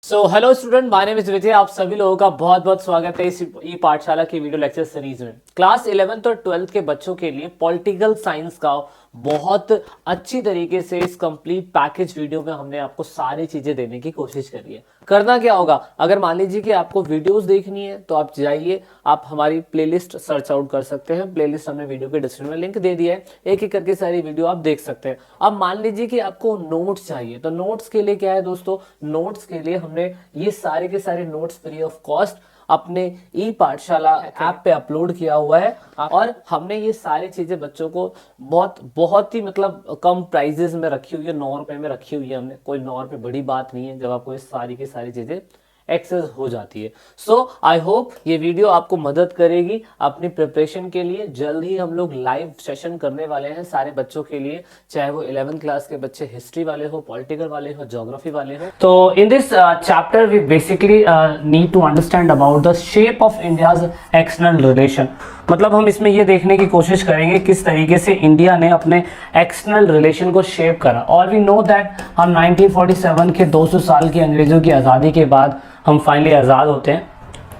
Hello student, my name is Vijay. आप सभी लोगों का बहुत बहुत स्वागत है इस ई पाठशाला की वीडियो लेक्चर सीरीज में। क्लास 11th और 12th के बच्चों के लिए पॉलिटिकल साइंस का बहुत अच्छी तरीके से इस कंप्लीट पैकेज वीडियो में हमने आपको सारी चीजें देने की कोशिश करी है। करना क्या होगा, अगर मान लीजिए कि आपको वीडियोस देखनी है तो आप जाइए, आप हमारी प्लेलिस्ट सर्च आउट कर सकते हैं। प्लेलिस्ट हमने वीडियो के डिस्क्रिप्शन में लिंक दे दिया है, एक एक करके सारी वीडियो आप देख सकते हैं। अब मान लीजिए कि आपको नोट्स चाहिए, तो नोट्स के लिए क्या है दोस्तों, नोट्स के लिए हमने ये सारे के सारे नोट्स फ्री ऑफ कॉस्ट अपने ई पाठशाला ऐप पे अपलोड किया हुआ है। और हमने ये सारी चीजें बच्चों को बहुत ही मतलब कम प्राइजेस में रखी हुई है, 9 रुपए में रखी हुई है हमने। कोई 9 रुपए बड़ी बात नहीं है जब आपको ये सारी की सारी चीजें एक्सेस हो जाती है। सो आई होप ये वीडियो आपको मदद करेगी अपनी प्रिपरेशन के लिए। जल्द ही हम लोग लाइव सेशन करने वाले हैं सारे बच्चों के लिए, चाहे वो 11th क्लास के बच्चे हिस्ट्री वाले हो, पॉलिटिकल वाले हो, ज्योग्राफी वाले हो। तो in this chapter we basically need to understand about the shape of India's external relation. मतलब हम इसमें ये देखने की कोशिश करेंगे किस तरीके से इंडिया ने अपने एक्सटर्नल रिलेशन को शेप करा। और वी नो दैट हम 1947 के 200 साल की अंग्रेजों की आज़ादी के बाद हम फाइनली आज़ाद होते हैं,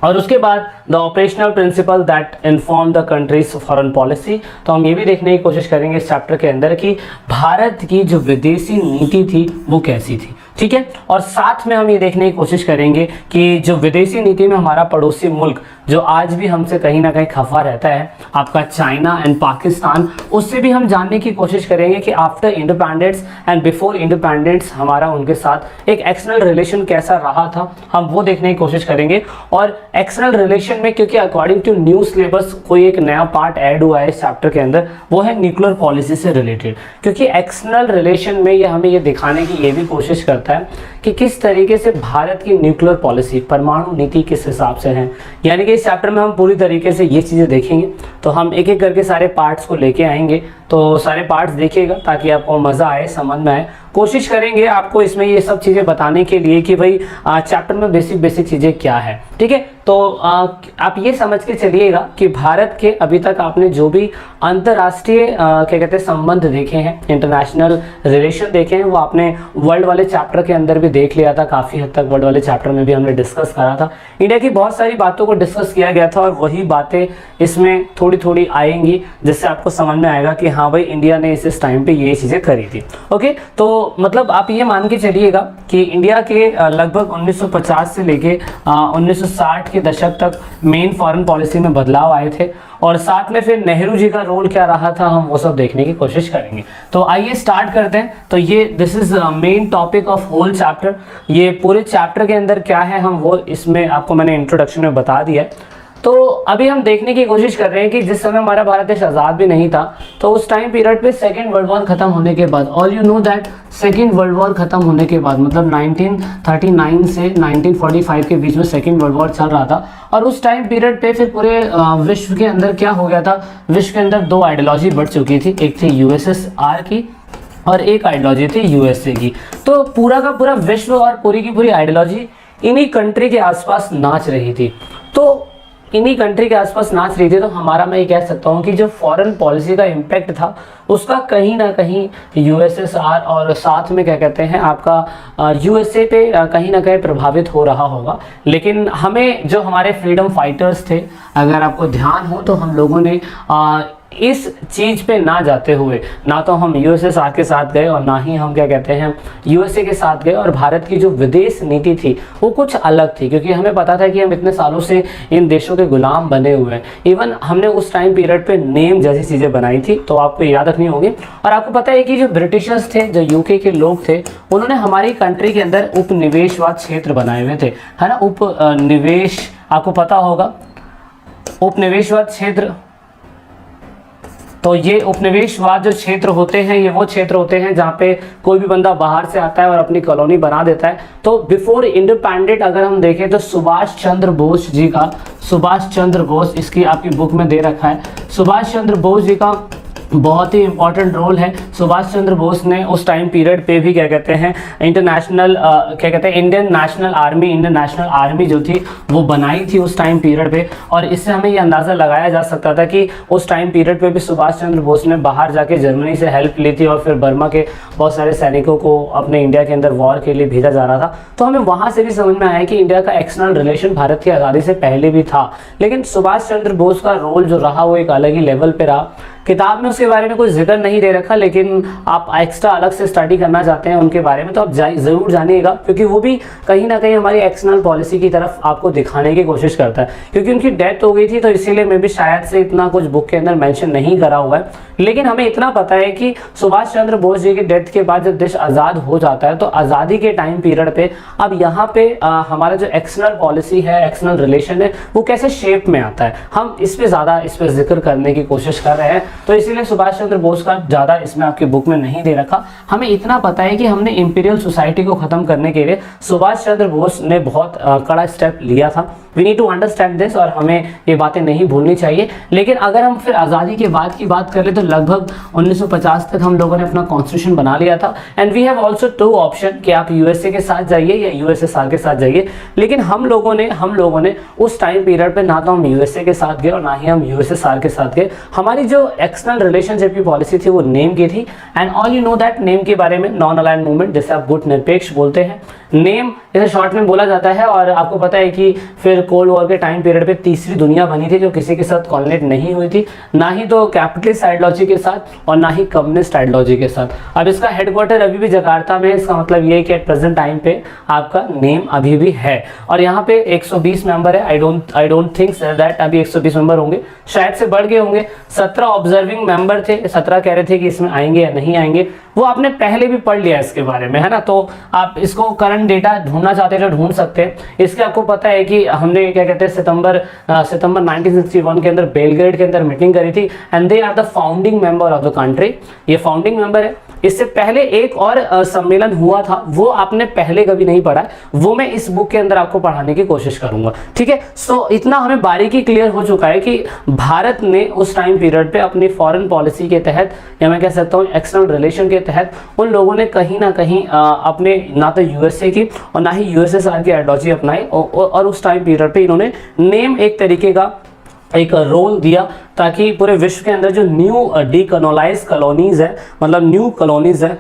और उसके बाद the operational principal that inform the countries foreign policy. तो हम ये भी देखने की कोशिश करेंगे इस चैप्टर के अंदर कि भारत की जो विदेशी नीति थी वो कैसी थी, ठीक है। और साथ में हम ये देखने की कोशिश करेंगे कि जो विदेशी नीति में हमारा पड़ोसी मुल्क जो आज भी हमसे कहीं ना कहीं खफा रहता है, आपका चाइना एंड पाकिस्तान, उससे भी हम जानने की कोशिश करेंगे कि after independence and before independence हमारा उनके साथ एक एक्सटर्नल रिलेशन कैसा रहा था, हम वो देखने की कोशिश करेंगे। और एक्सटर्नल रिलेशन में क्योंकि अकॉर्डिंग टू न्यू सिलेबस कोई एक नया पार्ट ऐड हुआ है इस चैप्टर के अंदर, वो है न्यूक्लियर पॉलिसी से रिलेटेड। क्योंकि एक्सटर्नल रिलेशन में ये हमें ये दिखाने की ये भी कोशिश करता है कि किस तरीके से भारत की न्यूक्लियर पॉलिसी, परमाणु नीति किस हिसाब से है। यानी कि इस चैप्टर में हम पूरी तरीके से ये चीज़ें देखेंगे। तो हम एक एक करके सारे पार्ट्स को लेके आएंगे, तो सारे पार्ट्स देखिएगा ताकि आपको मज़ा आए, समझ में आए। कोशिश करेंगे आपको इसमें ये सब चीज़ें बताने के लिए कि भाई चैप्टर में बेसिक चीज़ें क्या है, ठीक है। तो आप ये समझ के चलिएगा कि भारत के अभी तक आपने जो भी अंतर्राष्ट्रीय क्या कहते हैं संबंध देखे हैं, इंटरनेशनल रिलेशन देखे हैं, वो आपने वर्ल्ड वाले चैप्टर के अंदर भी देख लिया था। काफ़ी हद तक वर्ल्ड वाले चैप्टर में भी हमने डिस्कस करा था। इंडिया की बहुत सारी बातों को डिस्कस किया गया था और वही बातें इसमें थोड़ी थोड़ी आएंगी, जिससे आपको समझ में आएगा कि हाँ भाई इंडिया ने इस टाइम पे ये चीज़ें करी थी। ओके, तो मतलब आप ये मान के चलिएगा कि इंडिया के लगभग 1950 से लेके 1960 के दशक तक मेन फॉरेन पॉलिसी में बदलाव आए थे। और साथ में फिर नेहरू जी का रोल क्या रहा था, हम वो सब देखने की कोशिश करेंगे। तो आइए स्टार्ट करते हैं। तो ये this is main topic of whole chapter. ये पूरे चैप्टर के अंदर क्या है हम वो इसमें आपको मैंने इंट्रोडक्शन में बता दिया है। तो अभी हम देखने की कोशिश कर रहे हैं कि जिस समय हमारा भारत देश आज़ाद भी नहीं था, तो उस टाइम पीरियड पे सेकेंड वर्ल्ड वॉर खत्म होने के बाद, all you know that second world war खत्म होने के बाद मतलब 1939 से 1945 के बीच में सेकेंड वर्ल्ड वॉर चल रहा था। और उस टाइम पीरियड पे फिर पूरे विश्व के अंदर क्या हो गया था, विश्व के अंदर 2 आइडियोलॉजी बढ़ चुकी थी। एक थी यूएसएसआर की और एक आइडियोलॉजी थी यूएसए की। तो पूरा का पूरा विश्व और पूरी की पूरी आइडियोलॉजी इन्हीं कंट्री के आसपास नाच रही थी। तो इन्हीं कंट्री के आसपास नाच रही थी। तो हमारा मैं ये कह सकता हूँ कि जो फॉरेन पॉलिसी का इम्पैक्ट था उसका कहीं ना कहीं यूएसएसआर और साथ में क्या कहते हैं आपका यूएसए पे कहीं ना कहीं प्रभावित हो रहा होगा। लेकिन हमें जो हमारे फ्रीडम फाइटर्स थे, अगर आपको ध्यान हो तो हम लोगों ने इस चीज़ पे ना जाते हुए ना तो हम यूएसएसआर के साथ गए और ना ही हम क्या कहते हैं यूएसए के साथ गए। और भारत की जो विदेश नीति थी वो कुछ अलग थी, क्योंकि हमें पता था कि हम इतने सालों से इन देशों के गुलाम बने हुए हैं। इवन हमने उस टाइम पीरियड पे नेम जैसी चीज़ें बनाई थी, तो आपको याद रखनी होगी। और आपको पता है कि जो ब्रिटिशर्स थे, जो यूके के लोग थे, उन्होंने हमारी कंट्री के अंदर उपनिवेशवाद क्षेत्र बनाए हुए थे, है ना। उपनिवेश आपको पता होगा, उपनिवेशवाद क्षेत्र। तो ये उपनिवेशवाद जो क्षेत्र होते हैं ये वो क्षेत्र होते हैं जहाँ पे कोई भी बंदा बाहर से आता है और अपनी कॉलोनी बना देता है। तो बिफोर इंडिपेंडेंट अगर हम देखें तो सुभाष चंद्र बोस जी का, सुभाष चंद्र बोस, इसकी आपकी बुक में दे रखा है, सुभाष चंद्र बोस जी का बहुत ही इंपॉर्टेंट रोल है। सुभाष चंद्र बोस ने उस टाइम पीरियड पे भी क्या कहते हैं इंटरनेशनल क्या कहते हैं इंडियन नेशनल आर्मी जो थी वो बनाई थी उस टाइम पीरियड पे। और इससे हमें ये अंदाज़ा लगाया जा सकता था कि उस टाइम पीरियड पे भी सुभाष चंद्र बोस ने बाहर जाके जर्मनी से हेल्प ली थी और फिर बर्मा के बहुत सारे सैनिकों को अपने इंडिया के अंदर वॉर के लिए भेजा जा रहा था। तो हमें वहाँ से भी समझ में आया कि इंडिया का एक्सटर्नल रिलेशन भारत की आज़ादी से पहले भी था, लेकिन सुभाष चंद्र बोस का रोल जो रहा वो एक अलग ही लेवल पे रहा। किताब में उसके बारे में कोई जिक्र नहीं दे रखा, लेकिन आप एक्स्ट्रा अलग से स्टडी करना चाहते हैं उनके बारे में तो आप ज़रूर जानिएगा, क्योंकि वो भी कहीं ना कहीं हमारी एक्सटर्नल पॉलिसी की तरफ आपको दिखाने की कोशिश करता है। क्योंकि उनकी डेथ हो गई थी तो इसीलिए मैं भी शायद से इतना कुछ बुक के अंदर मेंशन नहीं करा हुआ है, लेकिन हमें इतना पता है कि सुभाष चंद्र बोस जी की डेथ के बाद जब देश आज़ाद हो जाता है तो आज़ादी के टाइम पीरियड पे अब यहाँ पे हमारा जो एक्सटर्नल पॉलिसी है, एक्सटर्नल रिलेशन है, वो कैसे शेप में आता है, हम इस पे जिक्र करने की कोशिश कर रहे हैं। तो इसीलिए सुभाष चंद्र बोस का ज़्यादा इसमें आपकी बुक में नहीं दे रखा। हमें इतना पता है कि हमने इंपीरियल सोसाइटी को ख़त्म करने के लिए सुभाष चंद्र बोस ने बहुत कड़ा स्टेप लिया था। We need to understand this और हमें ये बातें नहीं भूलनी चाहिए। लेकिन अगर हम फिर आज़ादी के बाद की बात करें तो लगभग 1950 तक हम लोगों ने अपना कॉन्स्टिट्यूशन बना लिया था। And we have also two option कि आप यूएसए के साथ जाइए या यूएसएसआर के साथ जाइए। लेकिन हम लोगों ने उस टाइम पीरियड पे ना तो हम यूएसए के साथ गए और ना ही हम यूएसएसआर के साथ गए। हमारी जो एक्सटर्नल रिलेशनशिप की पॉलिसी थी वो नेम की थी। And all you know that name के बारे में, नॉन अलाइंड मूवमेंट जैसे आप गुट निरपेक्ष बोलते हैं, नेम इसे शॉर्ट में बोला जाता है। और आपको पता है कि फिर कोल्ड वॉर के टाइम पीरियड पे तीसरी दुनिया बनी थी जो किसी के साथ कॉर्डिनेट नहीं हुई थी, ना ही तो कैपिटलिस्ट आइडियोलॉजी के साथ और ना ही कम्युनिस्ट आइडियोलॉजी के साथ। अब इसका हेडक्वार्टर अभी भी जकार्ता में है। इसका मतलब ये है कि एट प्रेजेंट टाइम पे आपका नेम अभी भी है और यहाँ पे 120 मेंबर है। आई डोंट थिंक दैट अभी 120 मेंबर होंगे, शायद से बढ़ गए होंगे। 17 ऑब्जर्विंग मेंबर थे, 17 कह रहे थे कि इसमें आएंगे या नहीं आएंगे। वो आपने पहले भी पढ़ लिया इसके बारे में, है ना। तो आप इसको करंट डेटा ढूंढना चाहते हैं तो ढूंढ सकते हैं। इसके आपको पता है कि हमने क्या कहते हैं सितंबर 1961 के अंदर बेलग्रेड के अंदर मीटिंग करी थी and they are the founding member of the country. ये फाउंडिंग मेंबर है। इससे पहले एक और सम्मेलन हुआ था, वो आपने पहले कभी नहीं पढ़ा है, वो मैं इस बुक के अंदर आपको पढ़ाने की कोशिश करूंगा, ठीक है। सो इतना हमें बारीकी क्लियर हो चुका है कि भारत ने उस टाइम पीरियड पे अपनी फॉरेन पॉलिसी के तहत या मैं कह सकता हूँ एक्सटर्नल रिलेशन के तहत उन लोगों ने कहीं ना कहीं अपने ना तो यूएसए की और ना ही यूएसएसआर की आइडियोलॉजी अपनाई और उस टाइम पीरियड पे इन्होंने नेम एक तरीके का एक रोल दिया ताकि पूरे विश्व के अंदर जो न्यू डीकोलोनाइज कॉलोनीज है, मतलब न्यू कॉलोनीज है,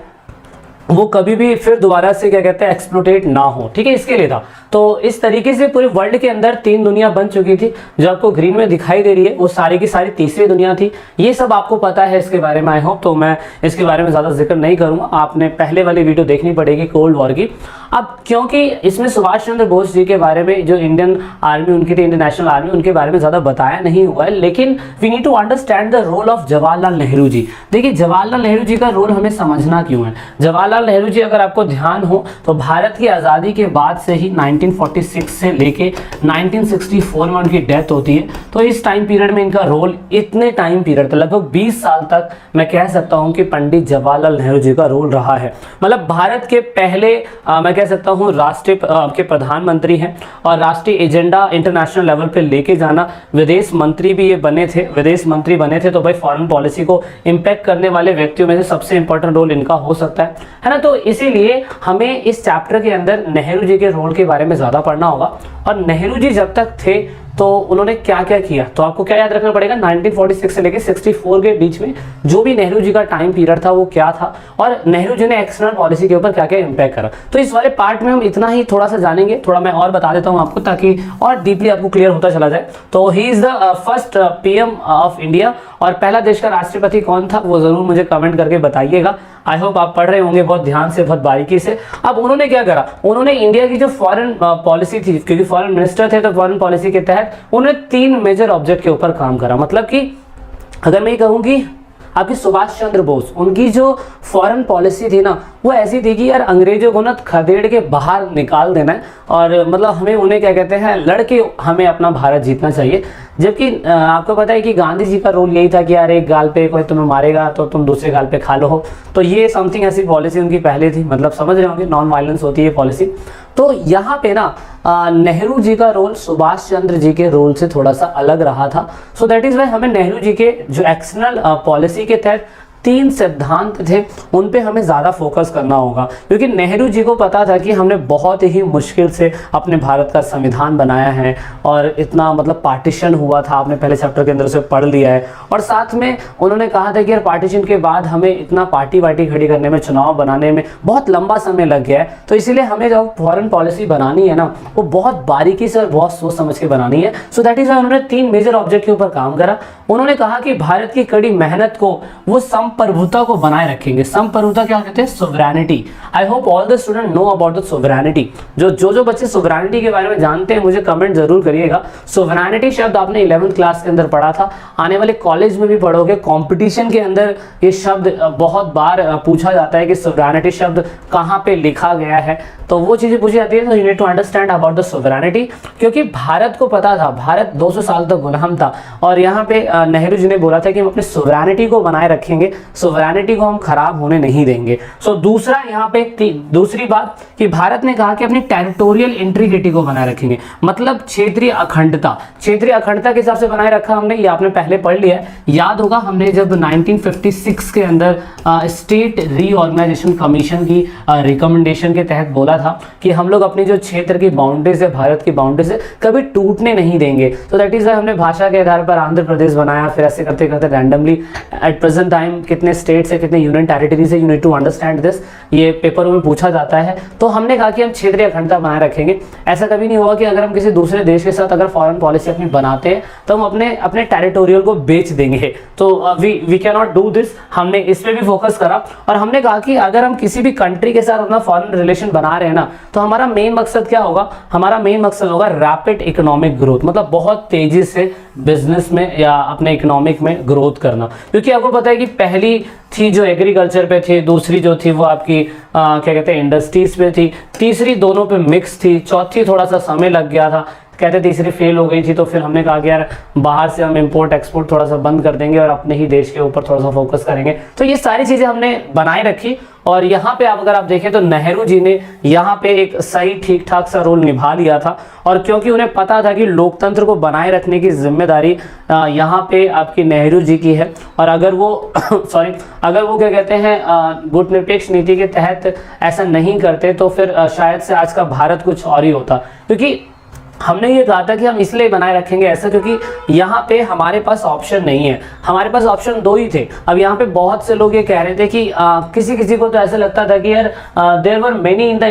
वो कभी भी फिर दोबारा से क्या कहते हैं एक्सप्लोटेट ना हो, ठीक है। इसके लिए था। तो इस तरीके से पूरे वर्ल्ड के अंदर 3 दुनिया बन चुकी थी। जो आपको ग्रीन में दिखाई दे रही है वो सारी की सारी तीसरी दुनिया थी। ये सब आपको पता है इसके बारे में, आई होप। तो मैं इसके बारे में ज़्यादा जिक्र नहीं करूँगा, आपने पहले वाली वीडियो देखनी पड़ेगी कोल्ड वॉर की। अब क्योंकि इसमें सुभाष चंद्र बोस जी के बारे में जो इंडियन आर्मी उनकी थी, इंडियन नेशनल आर्मी, उनके बारे में ज़्यादा बताया नहीं हुआ है, लेकिन we need to understand the role of Jawaharlal Nehru ji. देखिए जवाहरलाल नेहरू जी का रोल हमें समझना क्यों है। जवाहरलाल नेहरू जी अगर आपको ध्यान हो तो भारत की आज़ादी के बाद से ही 1946 से लेके 1964 में उनकी डेथ होती है। तो इस टाइम पीरियड में इनका रोल इतने टाइम पीरियड तक लगभग 20 साल तक मैं कह सकता हूं कि पंडित जवाहरलाल नेहरू जी का रोल रहा है। मतलब भारत के पहले मैं कह सकता हूं राष्ट्रीय के प्रधानमंत्री हैं और राष्ट्रीय एजेंडा इंटरनेशनल लेवल पे लेके जाना। विदेश मंत्री भी ये बने थे, विदेश मंत्री बने थे। तो भाई फॉरेन पॉलिसी को इम्पैक्ट करने वाले व्यक्तियों में से सबसे इंपॉर्टेंट रोल इनका हो सकता है ना। तो इसीलिए हमें इस चैप्टर के अंदर नेहरू जी के रोल के बारे में ज़्यादा पढ़ना होगा। और नेहरू जी जब तक थे तो उन्होंने क्या क्या किया, तो आपको क्या याद रखना पड़ेगा, 1946 से लेकर 64 के बीच में जो भी नेहरू जी का टाइम पीरियड था वो क्या था और नेहरू जी ने एक्सटर्नल पॉलिसी के ऊपर क्या क्या इम्पैक्ट करा। तो इस वाले पार्ट में हम इतना ही थोड़ा सा जानेंगे, थोड़ा मैं और बता देता हूँ आपको ताकि और डीपली आपको क्लियर होता चला जाए। तो he is the first PM of India और पहला देश का राष्ट्रपति कौन था वो जरूर मुझे कमेंट करके बताइएगा। आई होप आप पढ़ रहे होंगे बहुत ध्यान से, बहुत बारीकी से। अब उन्होंने क्या करा, उन्होंने इंडिया की जो फॉरेन पॉलिसी थी, क्योंकि फॉरेन मिनिस्टर थे तो फॉरेन पॉलिसी के तहत उन्होंने 3 मेजर ऑब्जेक्ट के ऊपर काम करा। मतलब कि अगर मैं ये कहूँ कि आपकी सुभाष चंद्र बोस उनकी जो फॉरेन पॉलिसी थी ना वो ऐसी थी कि यार अंग्रेजों को ना खदेड़ के बाहर निकाल देना है और मतलब हमें उन्हें क्या कहते हैं लड़के हमें अपना भारत जीतना चाहिए। जबकि आपको पता है कि गांधी जी का रोल यही था कि यार एक गाल पे कोई तुम्हें मारेगा तो तुम दूसरे गाल पे खा लो हो। तो ये समथिंग ऐसी पॉलिसी उनकी पहले थी, मतलब समझ रहे होंगे नॉन वायलेंस होती है पॉलिसी। तो यहाँ पे ना नेहरू जी का रोल सुभाष चंद्र जी के रोल से थोड़ा सा अलग रहा था। सो दैट इज वाई हमें नेहरू जी के जो एक्सटर्नल पॉलिसी के तहत 3 सिद्धांत थे उन पे हमें ज़्यादा फोकस करना होगा, क्योंकि नेहरू जी को पता था कि हमने बहुत ही मुश्किल से अपने भारत का संविधान बनाया है और इतना मतलब पार्टीशन हुआ था, आपने पहले चैप्टर के अंदर से पढ़ लिया है। और साथ में उन्होंने कहा था कि यार पार्टीशन के बाद हमें इतना पार्टी वार्टी खड़ी करने में, चुनाव बनाने में बहुत लंबा समय लग गया है, तो इसीलिए हमें जो फॉरेन पॉलिसी बनानी है ना वो बहुत बारीकी से और बहुत सोच समझ के बनानी है। सो दैट इज वाई उन्होंने 3 मेजर ऑब्जेक्ट के ऊपर काम करा। उन्होंने कहा कि भारत की कड़ी मेहनत को वो संप्रभुता को बनाए रखेंगे। संप्रभुता क्या कहते हैं? Sovereignty. I hope all the student know about the sovereignty. जो बच्चे सोवरेनिटी के बारे में जानते हैं मुझे कमेंट जरूर करिएगा। सोवरेनिटी शब्द आपने 11th क्लास के अंदर पढ़ा था, आने वाले कॉलेज में भी पढ़ोगे, कंपटीशन के अंदर ये शब्द बहुत बार पूछा जाता है कि सोवरेनिटी शब्द कहाँ पे लिखा गया है, तो वो चीजें पूछी जाती है। तो you need to understand about the sovereignty, क्योंकि भारत को पता था भारत 200 साल तक गुलाम था और यहाँ पे नेहरू जी ने बोला था कि हम अपनी सोवरेनिटी को बनाए रखेंगे, सोवरेनिटी को हम खराब होने नहीं देंगे। सो दूसरा यहाँ पे दूसरी बात कि भारत ने कहा कि अपनी टेरिटोरियल इंटीग्रिटी को बनाए रखेंगे, मतलब क्षेत्रीय अखंडता। क्षेत्रीय अखंडता के हिसाब से बनाए रखा हमने, ये आपने पहले पढ़ लिया है, याद होगा हमने जब 1956 के अंदर स्टेट रीऑर्गेनाइजेशन कमीशन की रिकमेंडेशन के तहत बोला था कि हम लोग अपनी जो क्षेत्र की बाउंड्रीज है, भारत की बाउंड्रीज है, कभी टूटने नहीं देंगे। तो दैट इज वाई हमने भाषा के आधार पर आंध्र प्रदेश बनाया, फिर ऐसे करते करते रैंडमली एट प्रेजेंट टाइम कितने स्टेट्स है, कितने यूनियन टेरिटरीज है, you need to understand this, ये पेपर में पूछा जाता है। तो हमने कहा कि हम क्षेत्रीय अखंडता बनाए रखेंगे। ऐसा कभी नहीं होगा कि अगर हम किसी दूसरे देश के साथ अगर फॉरेन पॉलिसी अपनी बनाते हैं तो हम अपने टेरिटोरियल को बेच देंगे, तो we can not do this. हमने इस पे भी फोकस करा और हमने कहा कि अगर हम किसी भी कंट्री के साथ अपना फॉरेन रिलेशन बना रहे हैं ना, तो हमारा मेन मकसद क्या होगा? हमारा मेन मकसद होगा रैपिड इकोनॉमिक ग्रोथ, मतलब बहुत तेजी से बिजनेस में या अपने इकोनॉमिक में ग्रोथ करना। क्योंकि आपको पता है कि पहली थी जो एग्रीकल्चर पे थी, दूसरी जो थी वो आपकी क्या कहते हैं इंडस्ट्रीज पे थी, तीसरी दोनों पे मिक्स थी, चौथी थोड़ा सा समय लग गया था, कहते तीसरी फेल हो गई थी। तो फिर हमने कहा कि यार बाहर से हम इंपोर्ट एक्सपोर्ट थोड़ा सा बंद कर देंगे और अपने ही देश के ऊपर थोड़ा सा फोकस करेंगे। तो ये सारी चीजें हमने बनाए रखी और यहाँ पे अगर आप देखें तो नेहरू जी ने यहाँ पे एक सही ठीक ठाक सा रोल निभा लिया था। और क्योंकि उन्हें पता था कि लोकतंत्र को बनाए रखने की जिम्मेदारी यहाँ पे आपकी नेहरू जी की है, और अगर वो अगर वो क्या कहते हैं गुटनिरपेक्ष नीति के तहत ऐसा नहीं करते तो फिर शायद से आज का भारत कुछ और ही होता। क्योंकि हमने ये कहा था कि हम इसलिए बनाए रखेंगे ऐसा क्योंकि यहाँ पे हमारे पास ऑप्शन नहीं है, हमारे पास ऑप्शन 2 ही थे। अब यहाँ पे बहुत से लोग ये कह रहे थे कि किसी किसी को तो ऐसा लगता था कि यार there were many in the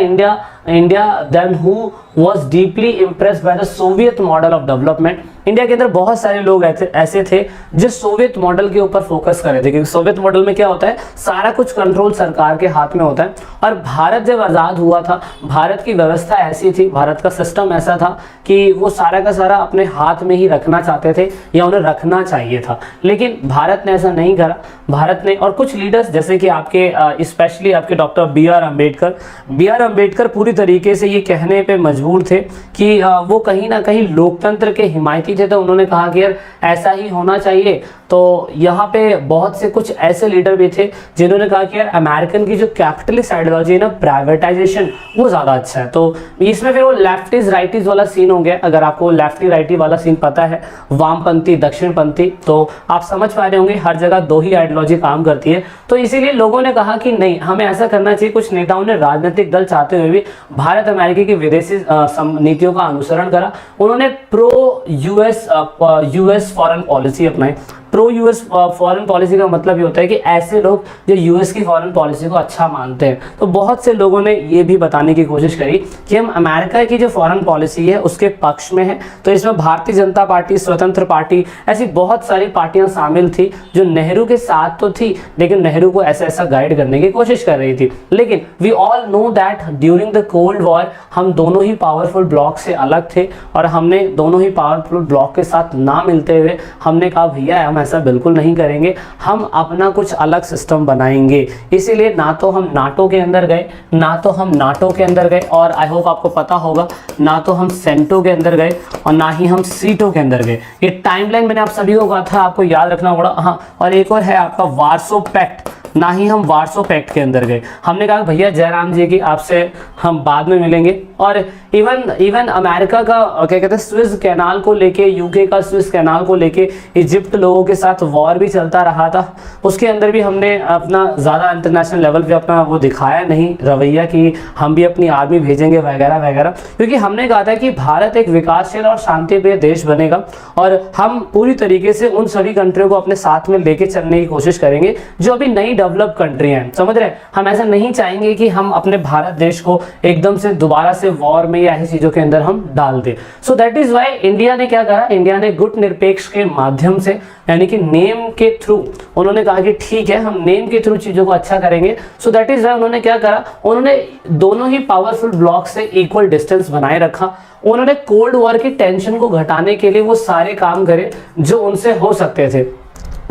India then who was deeply impressed by the Soviet model of development। India के अंदर बहुत सारे लोग ऐसे थे जो सोवियत मॉडल के ऊपर फोकस कर रहे थे, क्योंकि सोवियत मॉडल में क्या होता है, सारा कुछ कंट्रोल सरकार के हाथ में होता है। और भारत जब आज़ाद हुआ था, भारत की व्यवस्था ऐसी थी, भारत का सिस्टम ऐसा था कि वो सारा का सारा अपने हाथ में ही रखना चाहते थे या उन्हें रखना चाहिए था। लेकिन भारत ने ऐसा नहीं करा। भारत ने और कुछ लीडर्स जैसे कि आपके स्पेशली आपके डॉक्टर बी आर अम्बेडकर पूरी तरीके से ये कहने पर मजबूर थे कि वो कहीं ना कहीं लोकतंत्र के हिमायती थे। तो उन्होंने कहा कि यार ऐसा ही होना चाहिए। तो यहाँ पे बहुत से कुछ ऐसे लीडर भी थे जिन्होंने कहा कि यार अमेरिकन की जो कैपिटलिस्ट आइडियोलॉजी है ना, प्राइवेटाइजेशन, वो ज़्यादा अच्छा है। तो इसमें फिर वो लेफ्टिस्ट राइटिस्ट वाला सीन हो गया। अगर आपको लेफ्टी राइटी वाला सीन पता है, वामपंथी दक्षिणपंथी, तो आप समझ पा रहे होंगे हर जगह 2 ही आइडियोलॉजी काम करती है। तो इसीलिए लोगों ने कहा कि नहीं, हमें ऐसा करना चाहिए। कुछ नेताओं ने राजनीतिक दल चाहते हुए भी भारत अमेरिका की विदेशी नीतियों का अनुसरण करा। उन्होंने प्रो यूएस फॉरेन पॉलिसी अपनाई। प्रो यूएस फॉरेन पॉलिसी का मतलब ये होता है कि ऐसे लोग जो यूएस की फॉरेन पॉलिसी को अच्छा मानते हैं। तो बहुत से लोगों ने ये भी बताने की कोशिश करी कि हम अमेरिका की जो फॉरेन पॉलिसी है उसके पक्ष में है। तो इसमें भारतीय जनता पार्टी, स्वतंत्र पार्टी, ऐसी बहुत सारी पार्टियां शामिल थी जो नेहरू के साथ तो थी, लेकिन नेहरू को ऐसा गाइड करने की कोशिश कर रही थी। लेकिन we all know that during the cold war हम दोनों ही पावरफुल ब्लॉक से अलग थे और हमने दोनों ही पावरफुल ब्लॉक के साथ ना मिलते हुए हमने कहा भैया हम ऐसा बिल्कुल नहीं करेंगे, हम अपना कुछ अलग सिस्टम बनाएंगे। इसीलिए ना तो हम नाटो के अंदर गए, ना तो हम नाटो के अंदर गए, और आई होप आपको पता होगा ना तो हम सेंटो के अंदर गए और ना ही हम सीटो के अंदर गए। ये टाइमलाइन मैंने आप सभी को कहा था, आपको याद रखना पड़ा। हाँ, और एक और है आपका वार्सो पैक्ट। ना ही हम वार्सो पैक्ट के अंदर गए। हमने कहा भैया जयराम जी की आपसे हम बाद में मिलेंगे। और इवन अमेरिका का क्या कहते हैं स्विस कैनाल को लेके, यूके का स्विस कैनाल को लेके इजिप्ट लोगों के साथ वॉर भी चलता रहा था, उसके अंदर भी हमने अपना ज़्यादा इंटरनेशनल लेवल पे अपना वो दिखाया नहीं रवैया कि हम भी अपनी आर्मी भेजेंगे वगैरह वगैरह, क्योंकि हमने कहा था कि भारत एक विकासशील और शांतिप्रिय देश बनेगा और हम पूरी तरीके से उन सभी कंट्रियों को अपने साथ में लेके चलने की कोशिश करेंगे जो अभी नई डेवलप कंट्री हैं, समझ रहे हैं। हम ऐसा नहीं चाहेंगे कि हम अपने भारत देश को एकदम से दोबारा से वॉर में या ऐसी चीजों के अंदर हम डाल दें। सो दैट इज वाई इंडिया ने क्या करा, इंडिया ने गुट निरपेक्ष के माध्यम से यानी कि नेम के थ्रू उन्होंने कहा कि ठीक है हम नेम के थ्रू चीजों को अच्छा करेंगे। सो दैट इज वाई उन्होंने क्या करा, उन्होंने दोनों ही पावरफुल ब्लॉक से इक्वल डिस्टेंस बनाए रखा। उन्होंने कोल्ड वॉर की टेंशन को घटाने के लिए वो सारे काम करे जो उनसे हो सकते थे,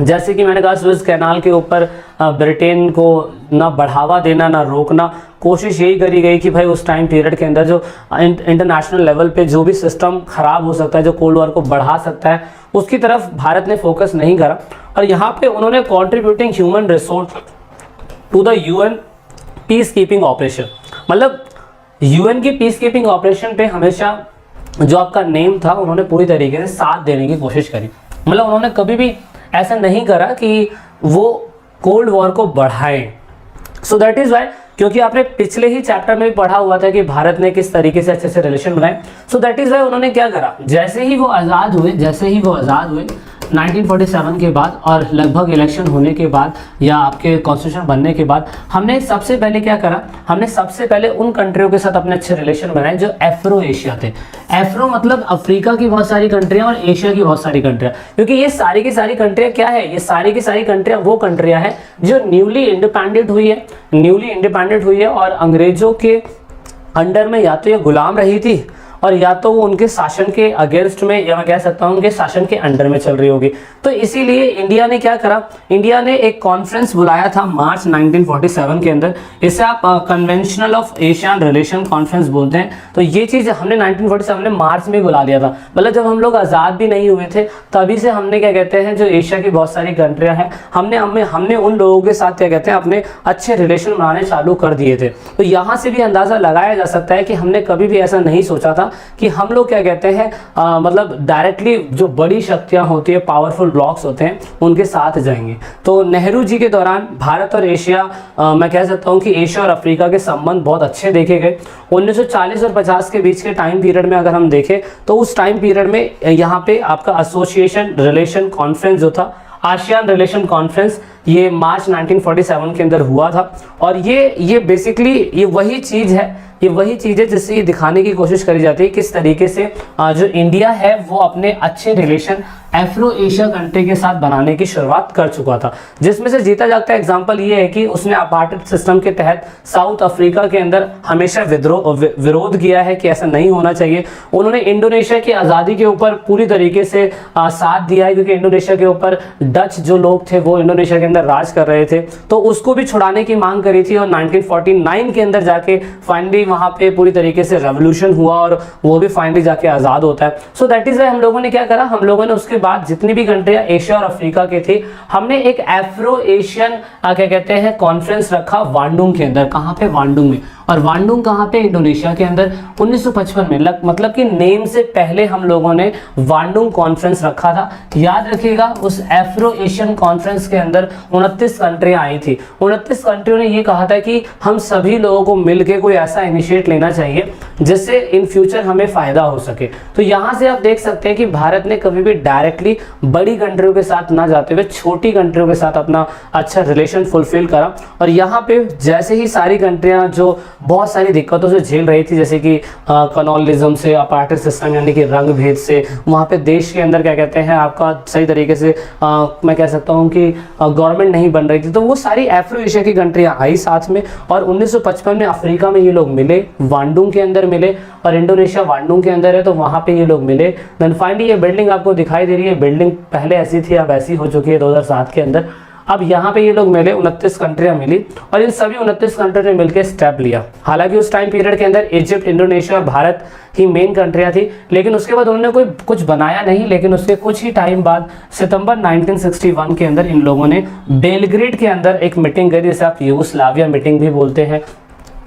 जैसे कि मैंने कहा स्विस कैनाल के ऊपर ब्रिटेन को ना बढ़ावा देना ना रोकना, कोशिश यही करी गई कि भाई उस टाइम पीरियड के अंदर जो इंटरनेशनल लेवल पे जो भी सिस्टम खराब हो सकता है, जो कोल्ड वॉर को बढ़ा सकता है, उसकी तरफ भारत ने फोकस नहीं करा। और यहाँ पे उन्होंने contributing human resource to the UN peace keeping operation, मतलब यूएन की पीस कीपिंग ऑपरेशन पे हमेशा जो आपका नेम था उन्होंने पूरी तरीके से साथ देने की कोशिश करी। मतलब उन्होंने कभी भी ऐसा नहीं करा कि वो कोल्ड वॉर को बढ़ाएं। सो दैट इज वाई, क्योंकि आपने पिछले ही चैप्टर में भी पढ़ा हुआ था कि भारत ने किस तरीके से अच्छे से रिलेशन बनाए। सो दैट इज वाई उन्होंने क्या करा, जैसे ही वो आज़ाद हुए 1947 के बाद और लगभग इलेक्शन होने के बाद या आपके कॉन्स्टिट्यूशन बनने के बाद, हमने सबसे पहले क्या करा, हमने सबसे पहले उन कंट्रियों के साथ अपने अच्छे रिलेशन बनाए जो एफ्रो एशिया थे। एफ्रो मतलब अफ्रीका की बहुत सारी कंट्रियां और एशिया की बहुत सारी कंट्रियां, क्योंकि ये सारी की सारी कंट्रियां क्या है, ये सारी की सारी कंट्रियां वो कंट्रियां हैं जो न्यूली इंडिपेंडेंट हुई है और अंग्रेजों के अंडर में या तो ये गुलाम रही थी और या तो वो उनके शासन के अगेंस्ट में, या मैं कह सकता हूँ उनके शासन के अंडर में चल रही होगी। तो इसीलिए इंडिया ने क्या करा, इंडिया ने एक कॉन्फ्रेंस बुलाया था मार्च 1947 के अंदर, इसे आप conventional of Asian relation conference बोलते हैं। तो ये चीज़ हमने 1947 में मार्च में बुला लिया था, मतलब जब हम लोग आज़ाद भी नहीं हुए थे तभी से हमने क्या कहते हैं जो एशिया की बहुत सारी कंट्रियाँ हैं हमने उन लोगों के साथ क्या कहते हैं अपने अच्छे रिलेशन बनाने चालू कर दिए थे। तो यहाँ से भी अंदाज़ा लगाया जा सकता है कि हमने कभी भी ऐसा नहीं सोचा था कि हम लोग क्या कहते हैं मतलब डायरेक्टली जो बड़ी शक्तियां होती है, पावरफुल ब्लॉक्स होते हैं, उनके साथ जाएंगे। तो नेहरू जी के दौरान भारत और एशिया, मैं कह सकता हूं कि एशिया और अफ्रीका के संबंध बहुत अच्छे देखे गए। 1940 और 50 के बीच के टाइम पीरियड में अगर हम देखें तो उस टाइम पीरियड में यहाँ पे आपका एसोसिएशन रिलेशन कॉन्फ्रेंस जो था, आसियान रिलेशन कॉन्फ्रेंस, ये मार्च 1947 के अंदर हुआ था। और ये बेसिकली ये वही चीज़ है जिससे ये दिखाने की कोशिश करी जाती है किस तरीके से जो इंडिया है वो अपने अच्छे रिलेशन एफ्रो एशिया कंट्री के साथ बनाने की शुरुआत कर चुका था, जिसमें से जीता जागता एग्जांपल ये है कि उसने अपार्टमेंट सिस्टम के तहत साउथ अफ्रीका के अंदर हमेशा विरोध किया है कि ऐसा नहीं होना चाहिए। उन्होंने इंडोनेशिया की आज़ादी के ऊपर पूरी तरीके से साथ दिया है, क्योंकि इंडोनेशिया के ऊपर डच जो लोग थे वो इंडोनेशिया के अंदर राज कर रहे थे, तो उसको भी छुड़ाने की मांग करी थी। और 1949 के अंदर जाके फाइनली वहाँ पे पूरी तरीके से रेवोल्यूशन हुआ और वो भी फाइनली जाके आज़ाद होता है। सो दैट इज वाई हम लोगों ने क्या करा, हम लोगों ने उसके बाद जितनी भी कंट्रियां एशिया और अफ्रीका के थी, हमने एक एफ्रो एशियन क्या कहते हैं कॉन्फ्रेंस रखा वांडुंग के अंदर। कहाँ पे, वांडुंग में। और वांडुंग कहाँ पे, इंडोनेशिया के अंदर 1955 में। मतलब कि नेम से पहले हम लोगों ने वांडुंग कॉन्फ्रेंस रखा था। याद रखिएगा उस एफ्रो एशियन कॉन्फ्रेंस के अंदर 29 कंट्रियां आई थी। 29 कंट्रियों ने ये कहा था कि हम सभी लोगों को मिलकर कोई ऐसा इनिशिएट लेना चाहिए जिससे इन फ्यूचर हमें फायदा हो सके। तो यहाँ से आप देख सकते हैं कि भारत ने कभी भी डायरेक्टली बड़ी कंट्रियों के साथ ना जाते हुए छोटी कंट्रियों के साथ अपना अच्छा रिलेशन फुलफिल करा। और यहाँ पे जैसे ही सारी कंट्रियां जो बहुत सारी दिक्कतों से झेल रही थी, जैसे कि कॉलोनियलिज्म से, अपार्टमेंट सिस्टम यानी कि रंग भेद से, वहाँ पे देश के अंदर क्या कहते हैं आपका सही तरीके से मैं कह सकता हूँ कि गवर्नमेंट नहीं बन रही थी, तो वो सारी एफ्रो एशिया की कंट्रियाँ आई साथ में। और 1955 में अफ्रीका में ये लोग मिले, वांडुंग के अंदर मिले, और इंडोनेशिया वांडुंग के अंदर है तो वहाँ पे ये लोग मिले। देन फाइनली ये बिल्डिंग आपको दिखाई दे रही है, बिल्डिंग पहले ऐसी थी अब ऐसी हो चुकी है 2007 के अंदर। अब यहाँ पे ये लोग मिले, 29 कंट्रियां मिली और इन सभी 29 कंट्रियों ने मिलकर स्टेप लिया। हालांकि उस टाइम पीरियड के अंदर इजिप्ट, इंडोनेशिया और भारत ही मेन कंट्रियां थी, लेकिन उसके बाद उन्होंने कोई कुछ बनाया नहीं। लेकिन उसके कुछ ही टाइम बाद सितंबर 1961 के अंदर इन लोगों ने बेलग्रेड के अंदर एक मीटिंग करी, जिसे आप यूगोस्लाविया मीटिंग भी बोलते हैं,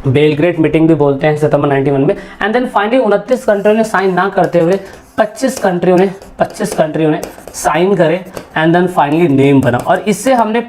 बेलग्रेड मीटिंग भी बोलते हैं, सितंबर 91 में। एंड देन फाइनली 29 कंट्रियों ने साइन ना करते हुए 25 कंट्रियों ने साइन करे एंड देन फाइनली नेम बना। और इससे हमने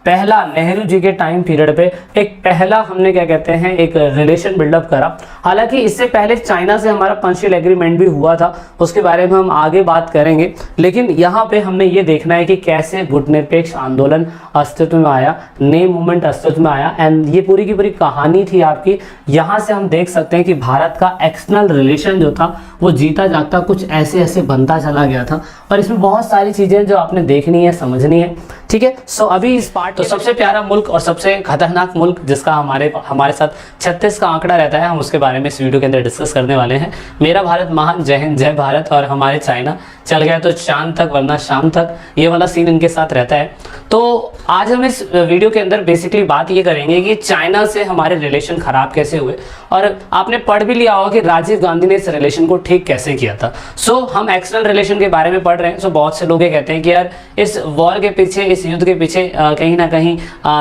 पहला नेहरू जी के टाइम पीरियड पे हमने क्या कहते हैं, एक रिलेशन बिल्डअप करा। हालांकि इससे पहले चाइना से हमारा पंचशील एग्रीमेंट भी हुआ था, उसके बारे में हम आगे बात करेंगे। लेकिन यहाँ पे हमने ये देखना है कि कैसे गुटनिरपेक्ष आंदोलन अस्तित्व में आया, नेम मूवमेंट अस्तित्व में आया। एंड ये पूरी की पूरी कहानी थी आपकी। यहाँ से हम देख सकते हैं कि भारत का एक्सटर्नल रिलेशन जो था वो जीता जागता कुछ ऐसे बनता चला गया था। और इसमें बहुत सारी चीजें जो आपने देखनी है, समझनी है, ठीक है। सो अभी इस पार्ट तो सबसे प्यारा मुल्क और सबसे खतरनाक मुल्क जिसका हमारे साथ 36 का आंकड़ा रहता है, हम उसके बारे में इस वीडियो के अंदर डिस्कस करने वाले हैं। मेरा भारत महान, जय हिंद, जय भारत। और हमारे चाइना चल गया तो चांद तक वरना शाम तक, ये वाला सीन इनके साथ रहता है। तो आज हम इस वीडियो के अंदर बेसिकली बात ये करेंगे कि चाइना से हमारे रिलेशन खराब कैसे हुए। और आपने पढ़ भी लिया होगा कि राजीव गांधी ने इस रिलेशन को ठीक कैसे किया था। सो हम एक्सटर्नल रिलेशन के बारे में पढ़ रहे हैं। सो बहुत से लोग ये कहते हैं कि यार इस वॉर के पीछे, इस युद्ध के पीछे कहीं ना कहीं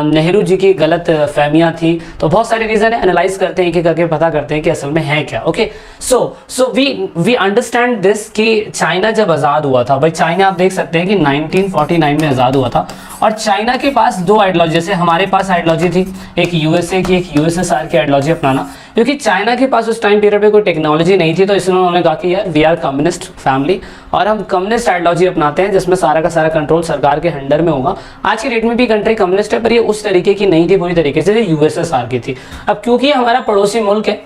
नेहरू जी की गलत फहमियां थी। तो बहुत सारे रीजन है, एनालाइज करते हैं, एक एक करके पता करते हैं कि असल में है क्या। Okay, so we understand this कि चाइना जब आजाद हुआ था, भाई चाइना आप देख सकते हैं कि 1949 में आजाद हुआ था। और चाइना के पास दो आइडियोलॉजी, जैसे हमारे पास आइडियोलॉजी थी एक यूएसए की, एक यूएसएसआर की आइडियोलॉजी अपनाना। क्योंकि चाइना के पास उस टाइम पीरियड पे कोई टेक्नोलॉजी नहीं थी, तो इसलिए उन्होंने कहा कि यार वी आर कम्युनिस्ट फैमिली और हम कम्युनिस्ट आइडियोलॉजी अपनाते हैं, जिसमें सारा का सारा कंट्रोल सरकार के अंडर में होगा। आज की डेट में भी कंट्री कम्युनिस्ट है, पर ये उस तरीके की नहीं थी पूरी तरीके से, यूएसएसआर की थी। अब क्योंकि हमारा पड़ोसी मुल्क है,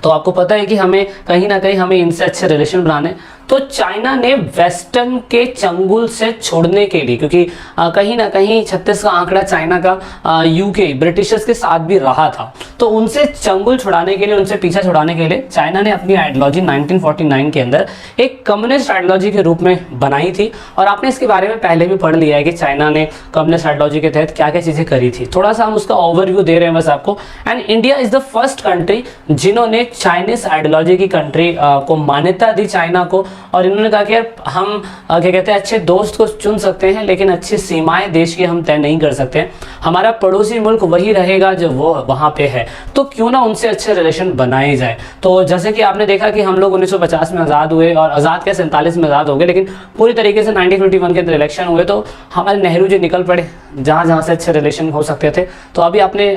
तो आपको पता है कि हमें कहीं ना कहीं हमें इनसे अच्छे रिलेशन बनाने। तो चाइना ने वेस्टर्न के चंगुल से छोड़ने के लिए, क्योंकि कहीं ना कहीं 36 का आंकड़ा चाइना का यूके ब्रिटिशर्स के साथ भी रहा था, तो उनसे चंगुल छुड़ाने के लिए, उनसे पीछा छुड़ाने के लिए चाइना ने अपनी आइडियोलॉजी 1949 के अंदर एक कम्युनिस्ट आइडियोलॉजी के रूप में बनाई थी। और आपने इसके बारे में पहले भी पढ़ लिया है कि चाइना ने कम्युनिस्ट आइडियोलॉजी के तहत क्या क्या चीजें करी थी। थोड़ा सा हम उसका ओवरव्यू दे रहे हैं बस आपको। And India is the first country जिन्होंने चाइनीज आइडियोलॉजी की कंट्री को मान्यता दी चाइना को। और इन्होंने कहा कि यार हम क्या कहते हैं, अच्छे दोस्त को चुन सकते हैं लेकिन अच्छी सीमाएं देश की हम तय नहीं कर सकते हैं। हमारा पड़ोसी मुल्क वही रहेगा जो वो वहां पे है, तो क्यों ना उनसे अच्छे रिलेशन बनाए जाए। तो जैसे कि आपने देखा कि हम लोग 1950 में आज़ाद हुए और आज़ाद के 47 में आज़ाद हो गए, लेकिन पूरी तरीके से 1951 के अंदर इलेक्शन हुए तो हमारे नेहरू जी निकल पड़े जहाँ से अच्छे रिलेशन हो सकते थे। तो अभी आपने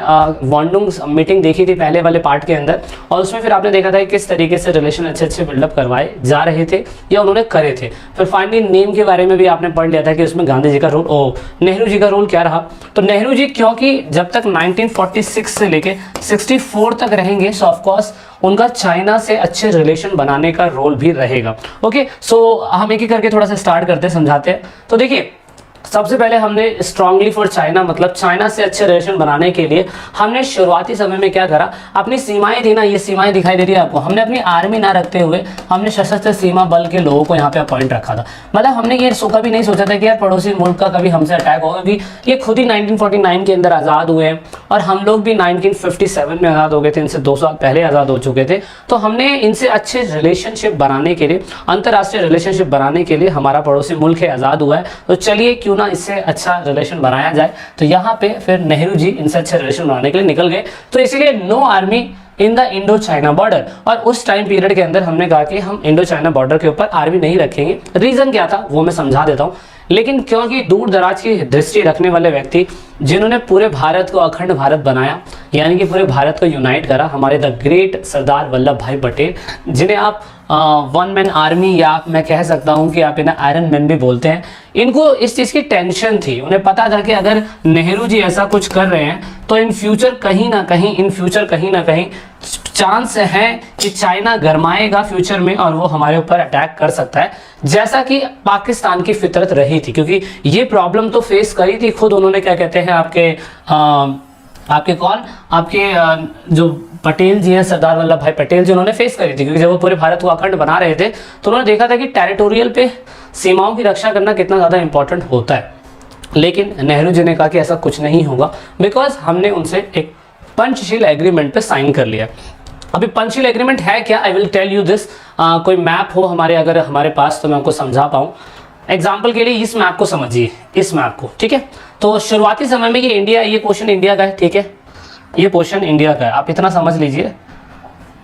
वांडुंग मीटिंग देखी थी पहले वाले पार्ट के अंदर, और उसमें फिर आपने देखा था कि किस तरीके से रिलेशन अच्छे बिल्डअप करवाए जा रहे थे या उन्होंने करे थे। फिर फाइनली नेम के बारे में भी आपने पढ़ लिया था कि उसमें गांधी जी का रोल, नेहरू जी का रोल क्या रहा। तो नेहरू जी क्योंकि जब तक 1946 से लेके 64 तक रहेंगे, सो ऑफकोर्स उनका चाइना से अच्छे रिलेशन बनाने का रोल भी रहेगा। ओके, सो हम एक एक करके थोड़ा सा स्टार्ट करते हैं, समझाते हैं। तो देखिए, सबसे पहले हमने स्ट्रांगली फॉर चाइना, मतलब चाइना से अच्छे रिलेशन बनाने के लिए हमने शुरुआती समय में क्या करा, अपनी सीमाएं थी ना, ये सीमाएं दिखाई दे रही है आपको, हमने अपनी आर्मी ना रखते हुए हमने सशस्त्र सीमा बल के लोगों को यहाँ पे अपॉइंट रखा था। मतलब हमने ये कभी नहीं सोचा था कि यार पड़ोसी मुल्क का कभी हमसे अटैक होगा, क्योंकि ये खुद ही 1949 के अंदर आज़ाद हुए हैं और हम लोग भी 1957 में आज़ाद हो गए थे, इनसे 2 साल पहले आज़ाद हो चुके थे। तो हमने इनसे अच्छे रिलेशनशिप बनाने के लिए, अंतर्राष्ट्रीय रिलेशनशिप बनाने के लिए, हमारा पड़ोसी मुल्क है, आज़ाद हुआ है, तो चलिए क्यों ना इससे अच्छा रिलेशन बनाया जाए। तो यहाँ पे फिर नेहरू जी इनसे अच्छे रिलेशन बनाने के लिए निकल गए। तो इसीलिए know army in the Indo China border, और उस टाइम पीरियड के अंदर हमने कहा कि हम इंडो चाइना बॉर्डर के ऊपर आर्मी नहीं रखेंगे। रीजन क्या था वो मैं समझा देता हूँ। लेकिन क्योंकि दूर दराज की दृष्टि रखने वाले व्यक्ति जिन्होंने पूरे भारत को अखंड भारत बनाया, यानी कि पूरे भारत को यूनाइट करा, हमारे द ग्रेट सरदार वल्लभ भाई पटेल, जिन्हें आप वन मैन आर्मी या मैं कह सकता हूं कि आप इन्हें आयरन मैन भी बोलते हैं, इनको इस चीज़ की टेंशन थी। उन्हें पता था कि अगर नेहरू जी ऐसा कुछ कर रहे हैं तो इन फ्यूचर कहीं ना कहीं चांस है कि चाइना गरमाएगा फ्यूचर में और वो हमारे ऊपर अटैक कर सकता है, जैसा कि पाकिस्तान की फितरत रही थी। क्योंकि ये प्रॉब्लम तो फेस करी थी खुद उन्होंने, क्या कहते हैं आपके जो पटेल जी हैं, सरदार वल्लभ भाई पटेल जी, उन्होंने फेस करी थी। क्योंकि जब वो पूरे भारत को अखंड बना रहे थे तो उन्होंने देखा था कि टेरिटोरियल पे सीमाओं की रक्षा करना कितना ज़्यादा इंपॉर्टेंट होता है। लेकिन नेहरू जी ने कहा कि ऐसा कुछ नहीं होगा, बिकॉज हमने उनसे एक पंचशील एग्रीमेंट पे साइन कर लिया। अभी पंचशील एग्रीमेंट है क्या, I will tell you this. कोई मैप हो अगर हमारे पास तो मैं आपको समझा पाऊँ। एग्जाम्पल के लिए इस मैप को समझिए, इस मैप को, ठीक है। तो शुरुआती समय में ये इंडिया, ये पोर्शन इंडिया का है, ठीक है, ये पोर्शन इंडिया का है, आप इतना समझ लीजिए।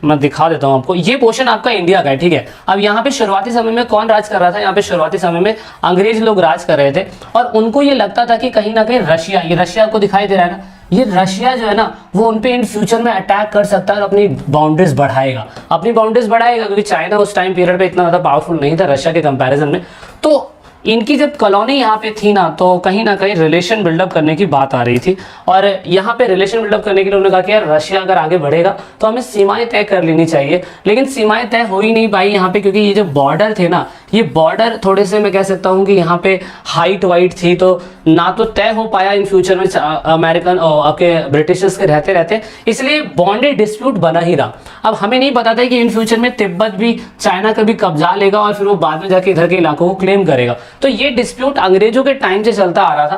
मैं दिखा देता हूँ आपको, ये पोर्शन आपका इंडिया का है, ठीक है। अब यहाँ पे शुरुआती समय में कौन राज कर रहा था, यहाँ पे शुरुआती समय में अंग्रेज लोग राज कर रहे थे, और उनको ये लगता था कि कहीं ना कहीं रशिया, ये रशिया आपको दिखाई दे रहा है ना, ये रशिया जो है ना वो उन पे इन फ्यूचर में अटैक कर सकता है और अपनी बाउंड्रीज बढ़ाएगा, क्योंकि चाइना उस टाइम पीरियड पे इतना ज़्यादा पावरफुल नहीं था रशिया के कंपैरिजन में। तो इनकी जब कॉलोनी यहाँ पे थी ना, तो कहीं ना कहीं रिलेशन बिल्डअप करने की बात आ रही थी, और यहाँ पे रिलेशन बिल्डअप करने के लिए उन्होंने कहा कि यार रशिया अगर आगे बढ़ेगा तो हमें सीमाएं तय कर लेनी चाहिए। लेकिन सीमाएं तय हो ही नहीं पाई यहाँ पे, क्योंकि ये जो बॉर्डर थे ना, ये बॉर्डर थोड़े से, मैं कह सकता हूँ कि यहाँ पे हाइट वाइट थी, तो ना तो तय हो पाया इन फ्यूचर में अमेरिकन और आपके ब्रिटिशर्स के रहते रहते, इसलिए बॉन्डेड डिस्प्यूट बना ही रहा। अब हमें नहीं पता था कि इन फ्यूचर में तिब्बत भी चाइना का भी कब्जा लेगा और फिर वो बाद में जाके इधर के इलाकों को क्लेम करेगा। तो ये डिस्प्यूट अंग्रेजों के टाइम से चलता आ रहा था,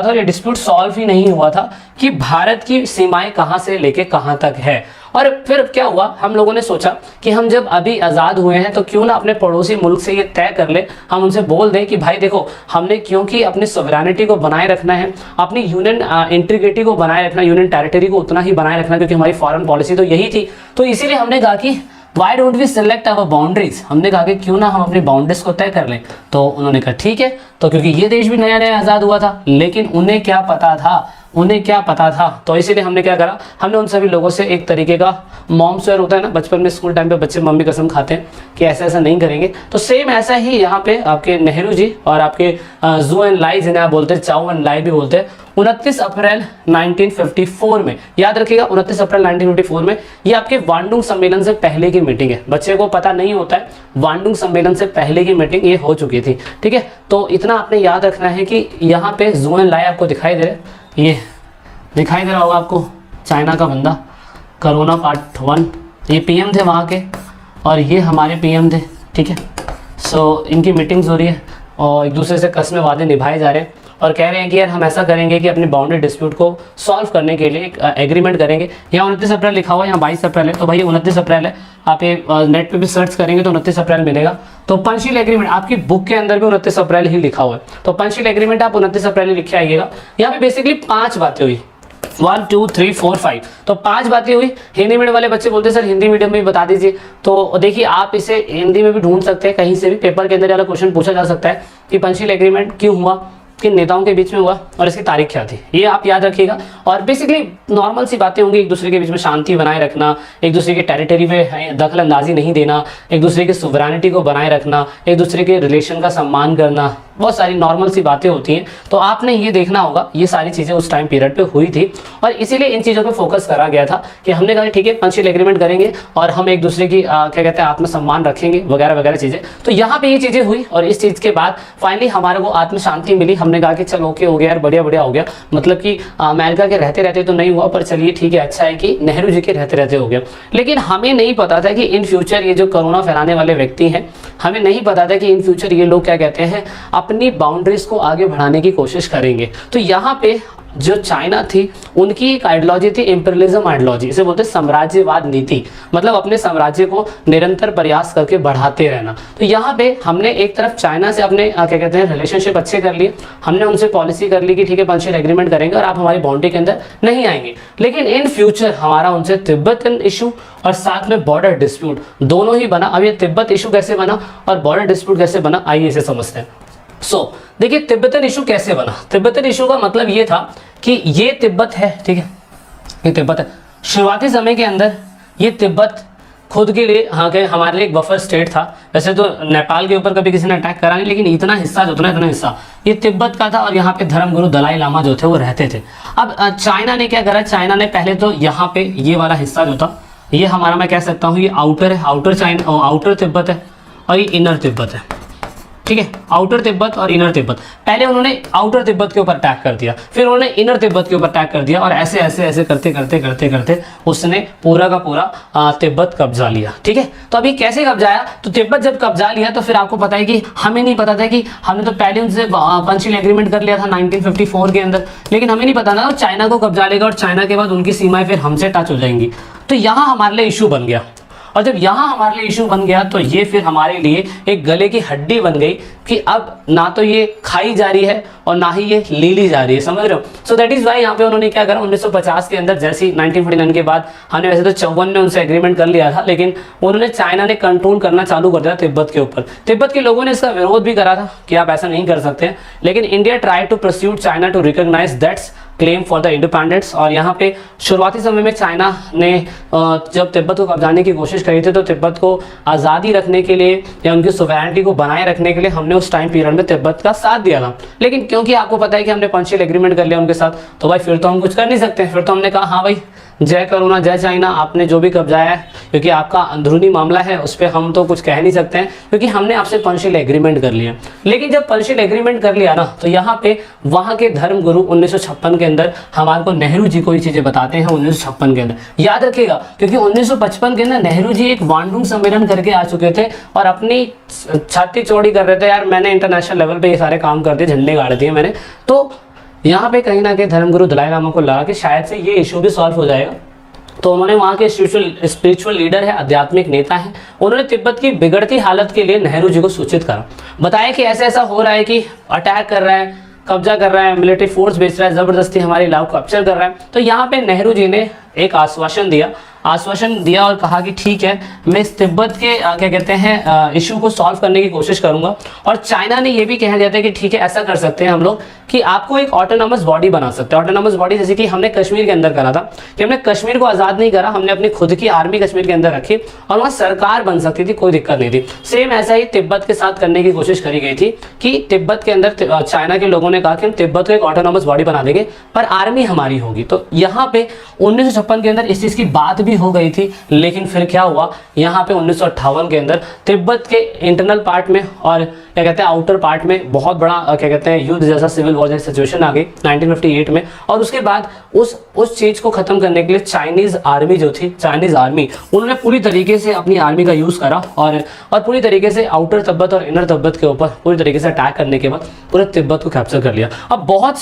और ये डिस्प्यूट सॉल्व ही नहीं हुआ था कि भारत की सीमाएं कहां से लेके कहां तक है। और फिर क्या हुआ, हम लोगों ने सोचा कि हम जब अभी आज़ाद हुए हैं तो क्यों ना अपने पड़ोसी मुल्क से ये तय कर ले, हम उनसे बोल दें कि भाई देखो, हमने क्योंकि अपनी सॉवरेनिटी को बनाए रखना है, अपनी यूनियन इंटीग्रिटी को बनाए रखना, यूनियन टेरिटरी को उतना ही बनाए रखना, क्योंकि हमारी फॉरेन पॉलिसी तो यही थी। तो इसीलिए हमने कहा कि why don't we select our boundaries, हमने कहा कि क्यों ना हम अपनी बाउंड्रीज को तय कर लें। तो उन्होंने कहा ठीक है। तो क्योंकि ये देश भी नया नया आज़ाद हुआ था, लेकिन उन्हें क्या पता था, तो इसीलिए हमने क्या करा, हमने उन सभी लोगों से एक तरीके का मॉम स्वेयर होता है ना, बचपन में स्कूल टाइम पे बच्चे मम्मी कसम खाते हैं कि ऐसा ऐसा नहीं करेंगे, तो सेम ऐसा ही यहाँ पे आपके नेहरू जी और आपके जू एन लाई, जिन्हें आप बोलते हैं चाओ एन लाई भी बोलते हैं, 29 अप्रैल 1954 में, याद रखिएगा 29 अप्रैल 1954 में, ये आपके वांडुंग सम्मेलन से पहले की मीटिंग है। बच्चे को पता नहीं होता है, वांडुंग सम्मेलन से पहले की मीटिंग ये हो चुकी थी, ठीक है। तो इतना आपने याद रखना है कि यहाँ पे जू एन लाई आपको दिखाई दे रहे, ये दिखाई दे रहा होगा आपको, चाइना का बंदा, कोरोना पार्ट 1, ये पीएम थे वहाँ के और ये हमारे पीएम थे, ठीक है। सो इनकी मीटिंग्स हो रही है और एक दूसरे से कस्में वादे निभाए जा रहे हैं और कह रहे हैं कि यार हम ऐसा करेंगे कि अपनी बाउंड्री डिस्प्यूट को सॉल्व करने के लिए एक एग्रीमेंट करेंगे। यहाँ 29 अप्रैल लिखा हुआ है, यहाँ 22 अप्रैल है, तो भाई 29 अप्रैल है, आप ये नेट पे भी सर्च करेंगे तो 29 अप्रैल मिलेगा। तो पंचशील एग्रीमेंट आपकी बुक के अंदर भी 29 अप्रैल ही लिखा हुआ है, तो पंचशील एग्रीमेंट आप 29 अप्रैल ही लिखे आइएगा। यहाँ पे बेसिकली 5 बातें हुई, 1 2 3 4 5, तो 5 बातें हुई। हिंदी मीडियम वाले बच्चे बोलते हैं सर हिंदी मीडियम में भी बता दीजिए, तो देखिए आप इसे हिंदी में भी ढूंढ सकते हैं, कहीं से भी पेपर के अंदर वाला क्वेश्चन पूछा जा सकता है कि पंचशील एग्रीमेंट क्यों हुआ, किन नेताओं के बीच में हुआ और इसकी तारीख क्या थी, ये आप याद रखिएगा। और बेसिकली नॉर्मल सी बातें होंगी, एक दूसरे के बीच में शांति बनाए रखना, एक दूसरे के टेरिटरी में दखल अंदाजी नहीं देना, एक दूसरे की सुवरेनिटी को बनाए रखना, एक दूसरे के रिलेशन का सम्मान करना, बहुत सारी नॉर्मल सी बातें होती हैं। तो आपने ये देखना होगा, ये सारी चीज़ें उस टाइम पीरियड पे हुई थी और इसीलिए इन चीज़ों पे फोकस करा गया था कि हमने कहा ठीक है पंचशील एग्रीमेंट करेंगे और हम एक दूसरे की क्या कहते हैं आत्मसम्मान रखेंगे वगैरह वगैरह चीज़ें। तो यहाँ पे ये चीज़ें हुई और इस चीज़ के बाद फाइनली हमारे को आत्म शांति मिली। हमने कहा कि चलो ओके हो गया यार, बढ़िया बढ़िया हो गया, मतलब कि अमेरिका के रहते रहते तो नहीं हुआ, पर चलिए ठीक है, अच्छा है कि नेहरू जी के रहते रहते हो गया। लेकिन हमें नहीं पता था कि इन फ्यूचर ये जो कोरोना फैलाने वाले व्यक्ति हैं, हमें नहीं पता था कि इन फ्यूचर ये लोग क्या कहते हैं अपनी बाउंड्रीज को आगे बढ़ाने की कोशिश करेंगे। तो यहाँ पे जो चाइना थी उनकी एक आइडियोलॉजी थी इंपीरियलिज्म आइडियोलॉजी, इसे बोलते हैं साम्राज्यवाद नीति, मतलब अपने साम्राज्य को निरंतर प्रयास करके बढ़ाते रहना। तो यहाँ पे हमने एक तरफ चाइना से अपने क्या कहते हैं रिलेशनशिप अच्छे कर लिए, हमने उनसे पॉलिसी कर ली कि ठीक है पंचशील एग्रीमेंट करेंगे और आप हमारी बाउंड्री के अंदर नहीं आएंगे। लेकिन इन फ्यूचर हमारा उनसे तिब्बतन इशू और साथ में बॉर्डर डिस्प्यूट दोनों ही बना। अब ये तिब्बत इशू कैसे बना और बॉर्डर डिस्प्यूट कैसे बना, आइए इसे समझते हैं। देखिए तिब्बतन इशू कैसे बना। तिब्बतन इशू का मतलब ये था कि ये तिब्बत है, ठीक है, ये तिब्बत है। शुरुआती समय के अंदर ये तिब्बत खुद के लिए हमारे लिए एक बफर स्टेट था। वैसे तो नेपाल के ऊपर कभी किसी ने अटैक करा नहीं, लेकिन इतना हिस्सा जो था, इतना हिस्सा ये तिब्बत का था और यहाँ पे धर्मगुरु दलाई लामा जो थे वो रहते थे। अब चाइना ने क्या करा, चाइना ने पहले तो यहाँ पे ये वाला हिस्सा जो था ये हमारा, मैं कह सकता हूँ ये आउटर है, आउटर चाइना, आउटर तिब्बत है और ये इनर तिब्बत है, ठीक है, आउटर तिब्बत और इनर तिब्बत। पहले उन्होंने आउटर तिब्बत के ऊपर अटैक कर दिया, फिर उन्होंने इनर तिब्बत के ऊपर अटैक कर दिया, और ऐसे ऐसे ऐसे करते करते करते करते उसने पूरा का पूरा तिब्बत कब्जा लिया। ठीक है, तो अभी कैसे कब्जा आया, तो तिब्बत जब कब्जा लिया तो फिर आपको पता है कि हमें नहीं पता था कि हमने तो पहले उनसे पंचशील एग्रीमेंट कर लिया था 1954 के अंदर, लेकिन हमें नहीं पता था चाइना को कब्जा लेगा और चाइना के बाद उनकी सीमाएं फिर हमसे टच हो जाएंगी। तो यहाँ हमारे लिए इशू बन गया, और जब यहाँ हमारे लिए इशू बन गया तो ये फिर हमारे लिए एक गले की हड्डी बन गई कि अब ना तो ये खाई जा रही है और ना ही ये ली जा रही है, समझ रहे हो। सो दैट इज वाई यहाँ पे उन्होंने क्या करा, 1950 के अंदर जैसे 1949 के बाद हमने वैसे तो 54 में उनसे एग्रीमेंट कर लिया था, लेकिन उन्होंने चाइना ने कंट्रोल करना चालू कर दिया तिब्बत के ऊपर। तिब्बत के लोगों ने इसका विरोध भी करा था कि आप ऐसा नहीं कर सकते, लेकिन India try to pursue China to recognise that's claim for the independence. और यहाँ पे शुरुआती समय में चाइना ने जब तिब्बत को कब्जाने की कोशिश करी थी तो तिब्बत को आज़ादी रखने के लिए या उनकी सोवरेनिटी को बनाए रखने के लिए हमने उस टाइम पीरियड में तिब्बत का साथ दिया था। लेकिन क्योंकि आपको पता है कि हमने पंचशील एग्रीमेंट कर लिया उनके साथ, तो भाई फिर तो हम कुछ कर नहीं सकते। फिर तो हमने कहा हाँ भाई जय करुणा जय चाइना, आपने जो भी कब्जाया है, क्योंकि आपका अंदरूनी मामला है उस पर हम तो कुछ कह नहीं सकते हैं, क्योंकि हमने आपसे पंचशील एग्रीमेंट कर लिया। लेकिन जब पंचशील एग्रीमेंट कर लिया ना, तो यहाँ पे वहाँ के धर्मगुरु 1956 के अंदर हमारे को नेहरू जी को ये चीज़ें बताते हैं। 1956 के अंदर याद रखिएगा, क्योंकि 1955 के अंदर नेहरू जी एक बांडुंग सम्मेलन करके आ चुके थे और अपनी छाती चौड़ी कर रहे थे, यार मैंने इंटरनेशनल लेवल पे ये सारे काम कर दिए, झंडे गाड़ दिए मैंने। तो यहाँ पे कहीं ना कहीं धर्मगुरु दलाई लामा को लगा कि शायद से ये इशू भी सॉल्व हो जाएगा। तो उन्होंने वहाँ के स्पिरिचुअल लीडर है, आध्यात्मिक नेता है, उन्होंने तिब्बत की बिगड़ती हालत के लिए नेहरू जी को सूचित करा, बताया कि ऐसा ऐसा हो रहा है कि अटैक कर रहा है, कब्जा कर रहा है, मिलिट्री फोर्स भेज रहा है, जबरदस्ती हमारे इलाकों को कैप्चर कर रहा है। तो यहाँ पे नेहरू जी ने एक आश्वासन दिया और कहा कि ठीक है, मैं इस तिब्बत के क्या कहते हैं इशू को सॉल्व करने की कोशिश करूंगा। और चाइना ने ये भी कह दिया था कि ठीक है ऐसा कर सकते हैं हम लोग कि आपको एक ऑटोनॉमस बॉडी बना सकते हैं। ऑटोनॉमस बॉडी जैसे कि हमने कश्मीर के अंदर करा था, कि हमने कश्मीर को आज़ाद नहीं करा, हमने अपनी खुद की आर्मी कश्मीर के अंदर रखी और वहाँ सरकार बन सकती थी, कोई दिक्कत नहीं थी। सेम ऐसा ही तिब्बत के साथ करने की कोशिश करी गई थी कि तिब्बत के अंदर चाइना के लोगों ने कहा कि हम तिब्बत को एक ऑटोनॉमस बॉडी बना देंगे पर आर्मी हमारी होगी। तो यहाँ पे 1956 के अंदर इस चीज़ की बात भी हो गई थी, लेकिन फिर क्या हुआ, यहाँ पे 1958 के अंदर तिब्बत के इंटरनल पार्ट में और क्या कहते हैं आउटर पार्ट में बहुत बड़ा क्या कहते हैं युद्ध जैसा सिविल वॉर जैसी सिचुएशन आ गई 1958 में। और उसके बाद उस चीज को खत्म करने के लिए चाइनीज आर्मी जो थी, चाइनीज आर्मी उन्होंने पूरी तरीके से अपनी आर्मी का यूज करा और पूरी तरीके से आउटर तिब्बत और इनर तिब्बत के ऊपर पूरी तरीके से अटैक करने के बाद पूरे तिब्बत को कैप्चर कर लिया। अब बहुत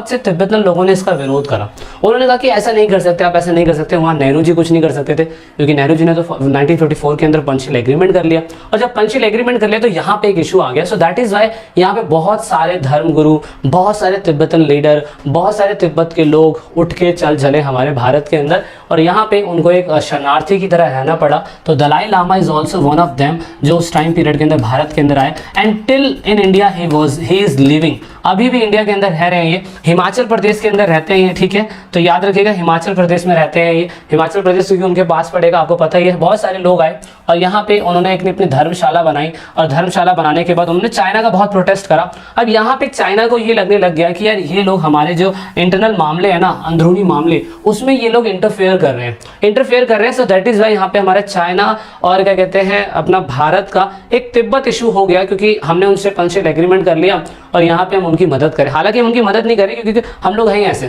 से तिब्बतन लोगों ने इसका विरोध करा, उन्होंने कहा कि ऐसा नहीं कर सकते, आप ऐसा नहीं कर सकते। वहाँ नेहरू जी कुछ नहीं कर सकते थे, क्योंकि नेहरू जी ने तो 1954 के अंदर पंचशील एग्रीमेंट कर लिया, और जब पंचशील एग्रीमेंट कर लिया तो यहाँ पे एक इशू आ गया। सो दैट इज वाई यहाँ पे बहुत सारे धर्मगुरु, बहुत सारे तिब्बतन लीडर, बहुत सारे तिब्बत के लोग उठ के चल चले हमारे भारत के अंदर, और यहाँ पे उनको एक शरणार्थी की तरह रहना पड़ा। तो Dalai Lama is also one of them, जो उस टाइम पीरियड के अंदर भारत के अंदर आए, and till in India he is living, अभी भी इंडिया के अंदर रह रहे हैं। ये हिमाचल प्रदेश के अंदर रहते हैं, ठीक है, तो याद रखिएगा हिमाचल प्रदेश में रहते हैं ये। हिमाचल प्रदेश क्योंकि उनके पास पड़ेगा, आपको पता ही है। बहुत सारे लोग आए और यहाँ पे उन्होंने अपनी धर्मशाला बनाई, और धर्मशाला बनाने के बाद उन्होंने चाइना का बहुत प्रोटेस्ट करा। अब यहाँ पे चाइना को ये लगने लग गया कि यार ये लोग हमारे जो इंटरनल मामले हैं ना, अंदरूनी मामले, उसमें ये लोग इंटरफेयर कर रहे हैं। सो दैट इज वाई यहाँ पे हमारे चाइना और क्या कहते हैं अपना भारत का एक तिब्बत इशू हो गया, क्योंकि हमने उनसे पंचशील एग्रीमेंट कर लिया और यहाँ पे हम उनकी मदद करें। हालांकि हम उनकी मदद नहीं करें क्योंकि हम लोग हैं ऐसे,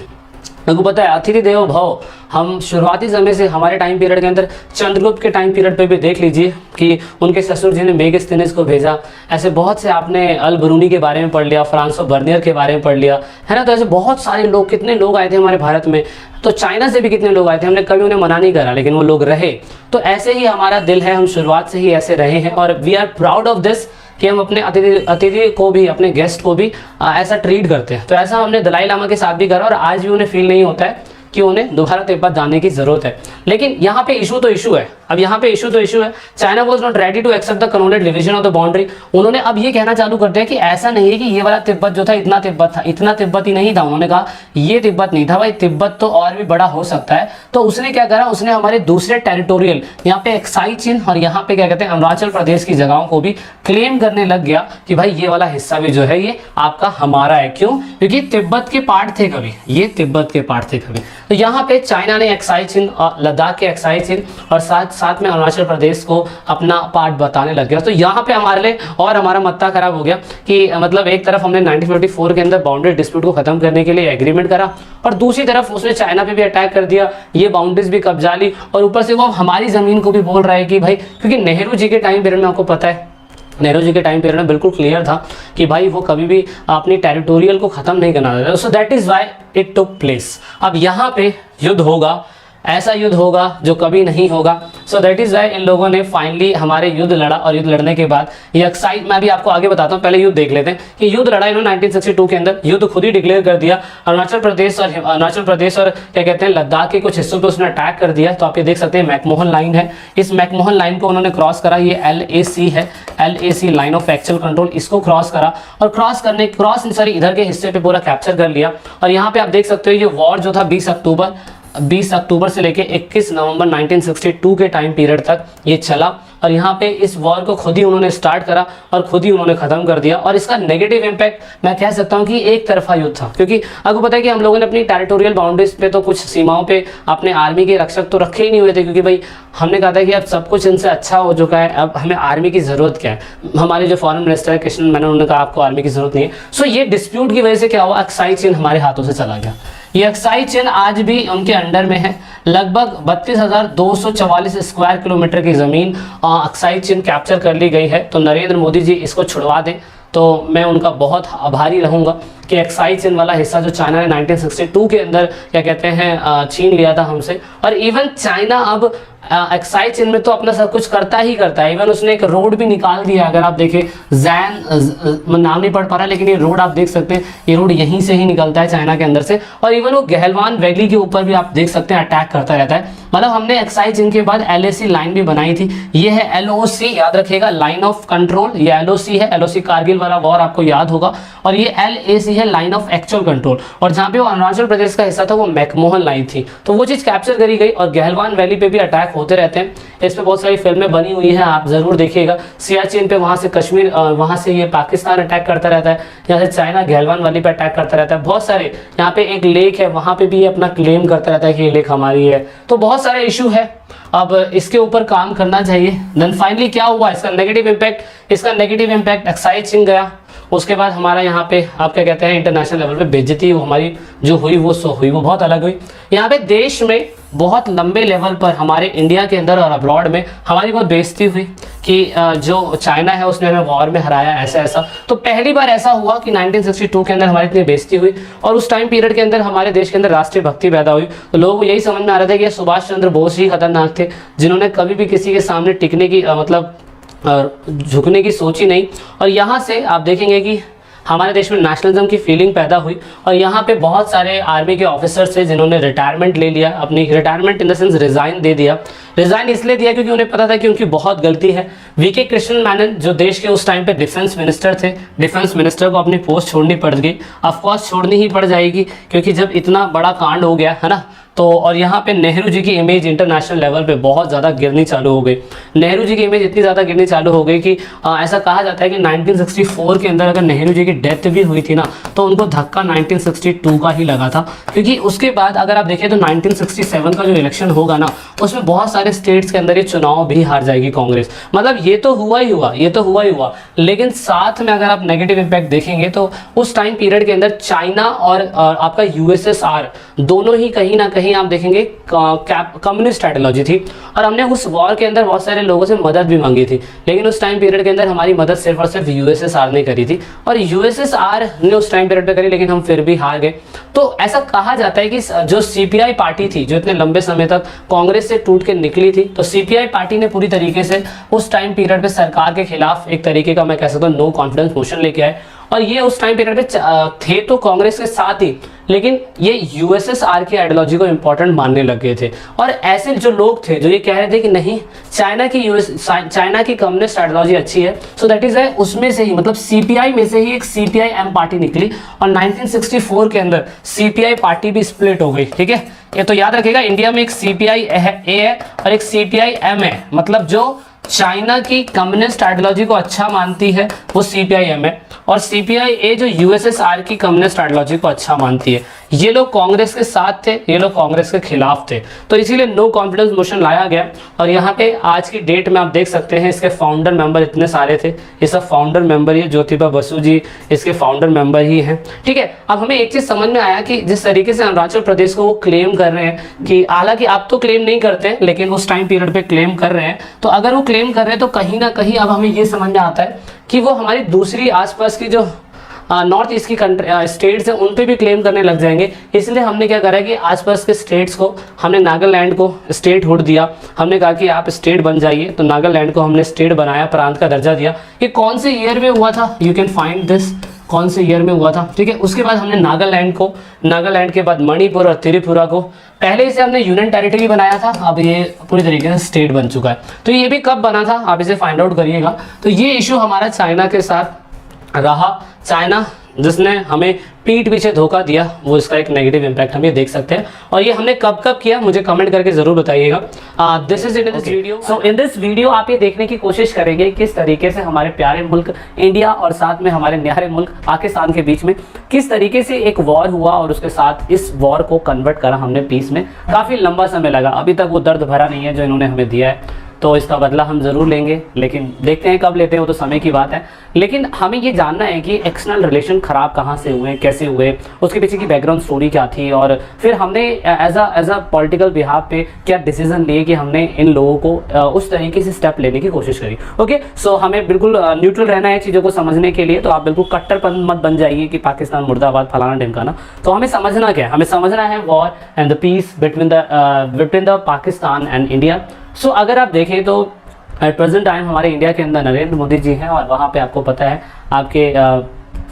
मेरे को पता है अतिथि देवो भव। हम शुरुआती समय से हमारे टाइम पीरियड के अंदर चंद्रगुप्त के टाइम पीरियड पे भी देख लीजिए कि उनके ससुर जी ने मेगास्थनीज को भेजा। ऐसे बहुत से आपने अल बरूनी के बारे में पढ़ लिया, फ्रांसो बर्नियर के बारे में पढ़ लिया, है ना। तो ऐसे बहुत सारे लोग, कितने लोग आए थे हमारे भारत में। तो चाइना से भी कितने लोग आए थे, हमने कभी उन्हें मना नहीं करा, लेकिन वो लोग रहे। तो ऐसे ही हमारा दिल है, हम शुरुआत से ही ऐसे रहे हैं, और we are proud of this कि हम अपने अतिथि को भी, अपने गेस्ट को भी ऐसा ट्रीट करते हैं। तो ऐसा हमने दलाई लामा के साथ भी करा, और आज भी उन्हें फील नहीं होता है कि उन्हें दोबारा तिब्बत जाने की जरूरत है। लेकिन यहाँ पे इशू तो इशू है, अब यहाँ पे इशू तो इशू है। China was not ready to accept the coronated division of the boundary. उन्होंने अब ये कहना चालू कर दिया कि ऐसा नहीं है कि ये वाला तिब्बत जो था इतना तिब्बत था, इतना तिब्बत ही नहीं था। उन्होंने कहा ये तिब्बत नहीं था भाई, तिब्बत तो और भी बड़ा हो सकता है। तो उसने क्या करा, उसने हमारे दूसरे टेरिटोरियल, यहाँ पे एक्साई चिन्ह और यहाँ पे क्या कहते हैं अरुणाचल प्रदेश की जगहों को भी क्लेम करने लग गया कि भाई ये वाला हिस्सा भी जो है ये आपका हमारा है। क्यों? क्योंकि तिब्बत के पार्ट थे कभी, ये तिब्बत के पार्ट थे कभी। तो यहाँ पे चाइना ने एक्साई चिन, लद्दाख के एक्साई चिन और साथ साथ में अरुणाचल प्रदेश को अपना पार्ट बताने लग गया। तो यहाँ पे हमारे लिए और हमारा मत्ता खराब हो गया कि मतलब एक तरफ हमने 1954 के अंदर बाउंड्री डिस्प्यूट को खत्म करने के लिए एग्रीमेंट करा और दूसरी तरफ उसने चाइना पे भी अटैक कर दिया, ये बाउंड्रीज भी कब्जा ली और ऊपर से वो हमारी जमीन को भी बोल रहा है कि भाई, क्योंकि नेहरू जी के टाइम पीरियड में आपको पता है, नेहरू जी के टाइम पीरियड में बिल्कुल क्लियर था कि भाई वो कभी भी अपनी टेरिटोरियल को खत्म नहीं करना देता। सो that is why it took place. अब यहाँ पे युद्ध होगा, ऐसा युद्ध होगा जो कभी नहीं होगा। सो दैट इज वाई इन लोगों ने फाइनली हमारे युद्ध लड़ा और युद्ध लड़ने के बाद ये एक्साइट, मैं भी आपको आगे बताता हूँ, पहले युद्ध देख लेते हैं कि युद्ध लड़ा इन्होंने 1962 के अंदर, युद्ध खुद ही डिक्लेयर कर दिया। अरुणाचल प्रदेश और क्या कहते हैं लद्दाख के कुछ हिस्सों पे उसने अटैक कर दिया। तो आप ये देख सकते हैं मैकमोहन लाइन है, इस मैकमोहन लाइन को उन्होंने क्रॉस करा, ये LAC है, LAC line of actual control, इसको क्रॉस करा और क्रॉस इधर के हिस्से पे पूरा कैप्चर कर लिया। और यहाँ पे आप देख सकते हो ये वॉर जो था 20 अक्टूबर से लेके 21 नवंबर 1962 के टाइम पीरियड तक ये चला और यहाँ पे इस वॉर को खुद ही उन्होंने स्टार्ट करा और खुद ही उन्होंने खत्म कर दिया। और इसका नेगेटिव इम्पैक्ट मैं कह सकता हूँ कि एक तरफा युद्ध था, क्योंकि आपको पता है कि हम लोगों ने अपनी टेरिटोरियल बाउंड्रीज पे तो कुछ सीमाओं पे अपने आर्मी के रक्षक तो रखे ही नहीं हुए थे, क्योंकि भाई हमने कहा था कि अब सब कुछ इनसे अच्छा हो चुका है, अब हमें आर्मी की जरूरत क्या है। हमारे जो फॉरेन मिनिस्टर है कृष्ण मैनन, उन्होंने कहा आपको आर्मी की जरूरत नहीं है। सो ये डिस्प्यूट की वजह से क्या हुआ, एक्साई चीन हमारे हाथों से चला गया। ये एक्साई चीन आज भी उनके अंडर में है, लगभग 32,244 स्क्वायर किलोमीटर की जमीन एक्साई चीन कैप्चर कर ली गई है। तो नरेंद्र मोदी जी इसको छुड़वा दें तो मैं उनका बहुत आभारी रहूंगा कि एक्साई चीन वाला हिस्सा जो चाइना ने 1962 के अंदर क्या कहते हैं छीन लिया था हमसे। और इवन चाइना अब एक्साई चीन में तो अपना सब कुछ करता ही करता है। इवन उसने एक रोड भी निकाल दिया, अगर आप देखें जैन, नाम नहीं पढ़ पा रहा लेकिन ये रोड आप देख सकते हैं, ये रोड यहीं से ही निकलता है चाइना के अंदर से। और इवन वो गहलवान वैली के ऊपर भी आप देख सकते हैं अटैक करता रहता है। मतलब हमने एक्साई चीन के बाद LAC लाइन भी बनाई थी, ये है LOC, याद रखिएगा, लाइन ऑफ कंट्रोल। ये LOC है, LOC कारगिल वाला वॉर आपको याद होगा। और ये LAC है, लाइन ऑफ एक्चुअल कंट्रोल। और जहाँ पे वो अरुणाचल प्रदेश का हिस्सा था वो मैकमोहन लाइन थी, तो वो चीज़ कैप्चर करी गई। और गहलवान वैली पे भी अटैक होते रहते हैं, इस पे बहुत सारी फिल्में बनी हुई हैं, आप जरूर देखिएगा। सियाचिन पे, वहाँ से कश्मीर, वहाँ से ये पाकिस्तान अटैक करता रहता है, यहाँ से चाइना गहलवान वैली पे अटैक करता रहता है। बहुत सारे, यहाँ पे एक लेक है, वहाँ पे भी ये अपना क्लेम करता रहता है कि ये लेक हमारी है। तो बहुत सारे इशू है, अब इसके ऊपर काम करना चाहिए। देन फाइनली क्या हुआ, इसका नेगेटिव इम्पैक्ट एक्साई चीन गया। उसके बाद हमारा यहाँ पे आप क्या कहते हैं इंटरनेशनल लेवल पे बेइज्जती हमारी जो हुई वो बहुत अलग हुई। यहाँ पे देश में बहुत लंबे लेवल पर हमारे इंडिया के अंदर और अब्रॉड में हमारी बहुत बेइज्जती हुई कि जो चाइना है उसने हमें वॉर में हराया, ऐसा। तो पहली बार ऐसा हुआ कि 1962 के अंदर हमारी इतनी बेइज्जती हुई और उस टाइम पीरियड के अंदर हमारे देश के अंदर राष्ट्रीय भक्ति पैदा हुई। तो लोगों को यही समझ में आ रहा था कि सुभाष चंद्र बोस ही खतरनाक थे, जिन्होंने कभी भी किसी के सामने टिकने की मतलब झुकने की सोची नहीं। और यहाँ से आप देखेंगे कि हमारे देश में नेशनलिज्म की फीलिंग पैदा हुई और यहाँ पे बहुत सारे आर्मी के ऑफिसर्स थे जिन्होंने रिटायरमेंट ले लिया, अपनी retirement in the sense resign दे दिया। रिजाइन इसलिए दिया क्योंकि उन्हें पता था कि उनकी बहुत गलती है। वीके कृष्णन मैनन जो देश के उस टाइम पे डिफेंस मिनिस्टर थे, डिफेंस मिनिस्टर को अपनी पोस्ट छोड़नी पड़ गई। ऑफकोर्स छोड़नी ही पड़ जाएगी क्योंकि जब इतना बड़ा कांड हो गया है ना, तो और यहाँ पे नेहरू जी की इमेज इंटरनेशनल लेवल पे बहुत ज़्यादा गिरनी चालू हो गई। नेहरू जी की इमेज इतनी ज़्यादा गिरनी चालू हो गई कि ऐसा कहा जाता है कि 1964 के अंदर अगर नेहरू जी की डेथ भी हुई थी ना, तो उनको धक्का 1962 का ही लगा था। क्योंकि उसके बाद अगर आप देखें तो 1967 का जो इलेक्शन होगा ना, उसमें बहुत सारे स्टेट्स के अंदर ये चुनाव भी हार जाएगी कांग्रेस। मतलब ये तो हुआ ही हुआ। लेकिन साथ में अगर आप नेगेटिव इम्पैक्ट देखेंगे तो उस टाइम पीरियड के अंदर चाइना और आपका USSR दोनों ही कहीं ना कहीं आप देखेंगे कम्युनिस्ट आइडियोलॉजी थी। और हमने उस वॉर के अंदर बहुत सारे लोगों से मदद भी मांगी थी, लेकिन उस टाइम पीरियड के अंदर हमारी मदद सिर्फ और सिर्फ USSR ने करी थी। और USSR ने उस टाइम पीरियड पे करी, लेकिन हम फिर भी हार गए। तो ऐसा कहा जाता है कि जो CPI पार्टी थी, जो इतने लंबे समय तक कांग्रेस से टूट के निकली थी, तो CPI पार्टी ने पूरी तरीके से उस टाइम पीरियड पे सरकार के खिलाफ एक तरीके का मैं कह सकता हूँ नो कॉन्फिडेंस मोशन लेके आए। और ये उस टाइम पीरियड पे थे तो कांग्रेस के साथ ही, लेकिन ये USSR की आइडियोलॉजी को इंपॉर्टेंट मानने लग गए थे। और ऐसे जो लोग थे जो ये कह रहे थे कि नहीं चाइना की कम्युनिस्ट आइडियोलॉजी अच्छी है, सो दैट इज उसमें से ही मतलब CPI में से ही एक CPI-M पार्टी निकली और 1964 के अंदर CPI पार्टी भी स्प्लिट हो गई। ठीक है, ये तो याद रखिएगा, इंडिया में एक CPI-A है और एक CPI-M है। मतलब जो चाइना की कम्युनिस्ट आइडियोलॉजी को अच्छा मानती है वो CPI-M है, और CPI-A जो USSR की कम्युनिस्ट आइडियोलॉजी को अच्छा मानती है। ये लोग कांग्रेस के साथ थे, ये लोग कांग्रेस के खिलाफ थे, तो इसीलिए नो कॉन्फिडेंस मोशन लाया गया। और यहाँ पे आज की डेट में आप देख सकते हैं इसके फाउंडर मेंबर इतने सारे थे, ये सब फाउंडर मेंबर, ये ज्योतिबा बसु जी इसके फाउंडर मेंबर ही हैं, ठीक है। अब हमें एक चीज़ समझ में आया कि जिस तरीके से अरुणाचल प्रदेश को वो क्लेम कर रहे हैं कि हालांकि आप तो क्लेम नहीं करते हैं लेकिन उस टाइम पीरियड पे क्लेम कर रहे हैं, तो अगर वो क्लेम कर रहे हैं तो कहीं ना कहीं अब हमें ये समझ में आता है कि वो हमारी दूसरी आसपास की जो नॉर्थ ईस्ट की कंट्री स्टेट्स हैं उन पे भी क्लेम करने लग जाएंगे। इसलिए हमने क्या करा कि आसपास के स्टेट्स को हमने नागालैंड को स्टेट हुड दिया, हमने कहा कि आप स्टेट बन जाइए, तो नागालैंड को हमने स्टेट बनाया, प्रांत का दर्जा दिया। ये कौन से ईयर में हुआ था, यू कैन फाइंड दिस, कौन से ईयर में हुआ था, ठीक है। उसके बाद हमने नागालैंड के बाद मणिपुर और त्रिपुरा को पहले इसे हमने यूनियन टेरिटरी बनाया था, अब ये पूरी तरीके से स्टेट बन चुका है। तो ये भी कब बना था आप इसे फाइंड आउट करिएगा। तो ये इशू हमारा चाइना के साथ रहा, चाइना जिसने हमें पीठ पीछे धोखा दिया, वो इसका एक नेगेटिव इम्पैक्ट हम ये देख सकते हैं। और ये हमने कब कब किया मुझे कमेंट करके जरूर बताइएगा। This is in this video. So in this video आप ये देखने की कोशिश करेंगे किस तरीके से हमारे प्यारे मुल्क इंडिया और साथ में हमारे न्यारे मुल्क पाकिस्तान के बीच में किस तरीके से एक वॉर हुआ और उसके साथ इस वॉर को कन्वर्ट करा हमने पीस में। काफ़ी लंबा समय लगा, अभी तक वो दर्द भरा नहीं है जो इन्होंने हमें दिया है, तो इसका बदला हम ज़रूर लेंगे, लेकिन देखते हैं कब लेते हैं, वो तो समय की बात है। लेकिन हमें ये जानना है कि एक्सटर्नल रिलेशन ख़राब कहाँ से हुए, कैसे हुए, उसके पीछे की बैकग्राउंड स्टोरी क्या थी, और फिर हमने एज अ पॉलिटिकल बिहाफ पे क्या डिसीजन लिए कि हमने इन लोगों को उस तरीके से स्टेप लेने की कोशिश करी। ओके, सो हमें बिल्कुल न्यूट्रल रहना है चीज़ों को समझने के लिए, तो आप बिल्कुल कट्टरपंथ मत बन जाइए कि पाकिस्तान मुर्दाबाद फलाना ढिमकाना। तो हमें समझना क्या है, हमें समझना है war and the peace between the Pakistan and India. So अगर आप देखें तो एट प्रेजेंट टाइम हमारे इंडिया के अंदर नरेंद्र मोदी जी हैं और वहाँ पे आपको पता है आपके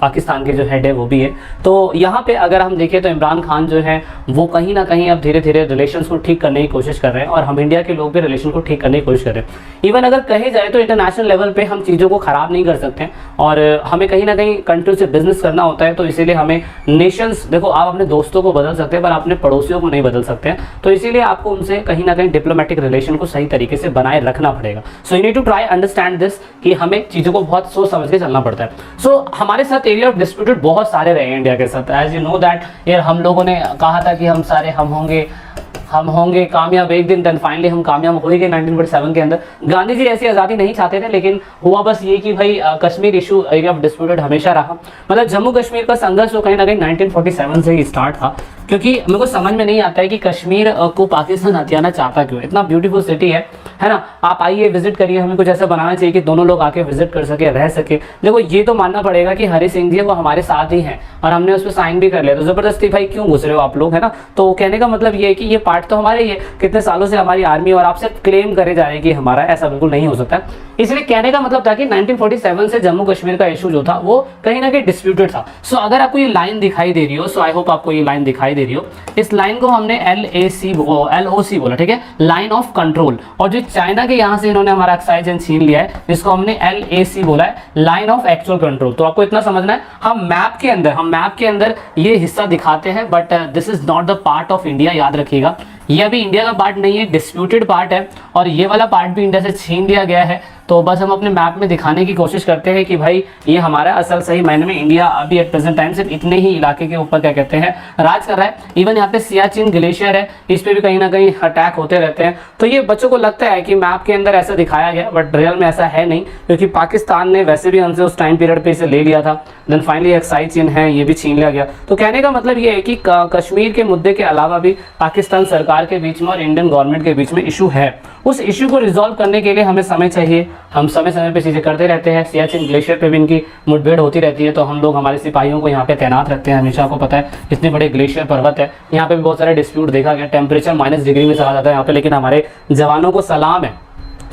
पाकिस्तान के जो हेड है वो भी है। तो यहाँ पे अगर हम देखें तो इमरान खान जो है वो कहीं ना कहीं अब धीरे धीरे रिलेशंस को ठीक करने की कोशिश कर रहे हैं, और हम इंडिया के लोग भी रिलेशन को ठीक करने की कोशिश कर रहे हैं। इवन अगर कहे जाए तो इंटरनेशनल लेवल पे हम चीज़ों को ख़राब नहीं कर सकते, और हमें कहीं ना कहीं कंट्री से बिजनेस करना होता है। तो इसीलिए हमें नेशंस, देखो आप अपने दोस्तों को बदल सकते हैं पर अपने पड़ोसियों को नहीं बदल सकते हैं, तो इसीलिए आपको उनसे कहीं ना कहीं डिप्लोमेटिक रिलेशन को सही तरीके से बनाए रखना पड़ेगा। So you need to try understand this कि हमें चीज़ों को बहुत सोच समझ के चलना पड़ता है। सो हमारे साथ एरिया ऑफ डिस्प्यूटेड बहुत सारे रहे इंडिया के साथ, एज यू नो दैट यार, हम लोगों ने कहा था कि हम होंगे कामयाब एक दिन, देन फाइनली हम कामयाब हो ही गए 1947 के अंदर। गांधी जी ऐसी आज़ादी नहीं चाहते थे, लेकिन हुआ बस ये कि भाई Kashmir issue area of disputed हमेशा रहा। मतलब जम्मू कश्मीर का संघर्ष तो कहीं ना कहीं 1947 से ही स्टार्ट था, क्योंकि मेरे को समझ में नहीं आता है कि कश्मीर को पाकिस्तान हथियाना चाहता क्यों। इतना ब्यूटीफुल सिटी है ना, आप आइए विजिट करिए, हमें कुछ ऐसा बनाना चाहिए कि दोनों लोग आके विजिट कर सके, रह सके। देखो ये तो मानना पड़ेगा कि हरि सिंह जी वो हमारे साथ ही हैं और हमने उस पर साइन भी कर लिया, तो जबरदस्ती भाई क्यों घुस रहे हो आप लोग, है ना। तो कहने का मतलब ये है कि ये पार्ट तो हमारे ही है, कितने सालों से हमारी आर्मी, और आपसे क्लेम करे जा रहे हैं कि हमारा, ऐसा बिल्कुल नहीं हो सकता। इसलिए कहने का मतलब था कि 1947 से जम्मू कश्मीर का इशू जो था वो कहीं ना कहीं डिस्प्यूटेड था। सो अगर आपको ये लाइन दिखाई दे रही हो, सो आई होप आपको ये लाइन दिखाई दे रही हो, इस लाइन को हमने LOC बोला, ठीक है, लाइन ऑफ कंट्रोल। और जो चाइना के यहाँ से इन्होंने हमारा एक्साइजन छीन लिया है, इसको हमने LAC बोला है, लाइन ऑफ एक्चुअल कंट्रोल। तो आपको इतना समझना है, हम मैप के अंदर ये हिस्सा दिखाते हैं, but this is not the part of India, याद रखिएगा। ये अभी इंडिया का पार्ट नहीं है, डिस्प्यूटेड पार्ट है, और ये वाला पार्ट भी इंडिया से छीन लिया गया है। तो बस हम अपने मैप में दिखाने की कोशिश करते हैं कि भाई ये हमारा असल सही मायने में इंडिया अभी एट प्रेजेंट टाइम सिर्फ इतने ही इलाके के ऊपर क्या कहते हैं राज कर रहा है। इवन यहाँ पे सियाचिन ग्लेशियर है, इस पे भी कहीं ना कहीं अटैक होते रहते हैं। तो ये बच्चों को लगता है कि मैप के अंदर ऐसा दिखाया गया, बट रियल में ऐसा है नहीं, क्योंकि पाकिस्तान ने वैसे भी हमसे उस टाइम पीरियड पे इसे ले लिया था। देन फाइनली एक्साइज चीन है, ये भी छीन लिया गया। तो कहने का मतलब ये है कि कश्मीर के मुद्दे के अलावा भी पाकिस्तान सरकार के बीच में और इंडियन गवर्नमेंट के बीच में इशू है। उस इशू को रिजॉल्व करने के लिए हमें समय चाहिए, हम समय समय पे चीज़ें करते रहते हैं। सियाचिन ग्लेशियर पे भी इनकी मुठभेड़ होती रहती है, तो हम लोग हमारे सिपाहियों को यहाँ पे तैनात रखते हैं हमेशा। आपको पता है इतने बड़े ग्लेशियर पर्वत है, यहाँ पे भी बहुत सारे डिस्प्यूट देखा गया, टेम्परेचर -डिग्री में चला जाता है यहाँ पे, लेकिन हमारे जवानों को सलाम है।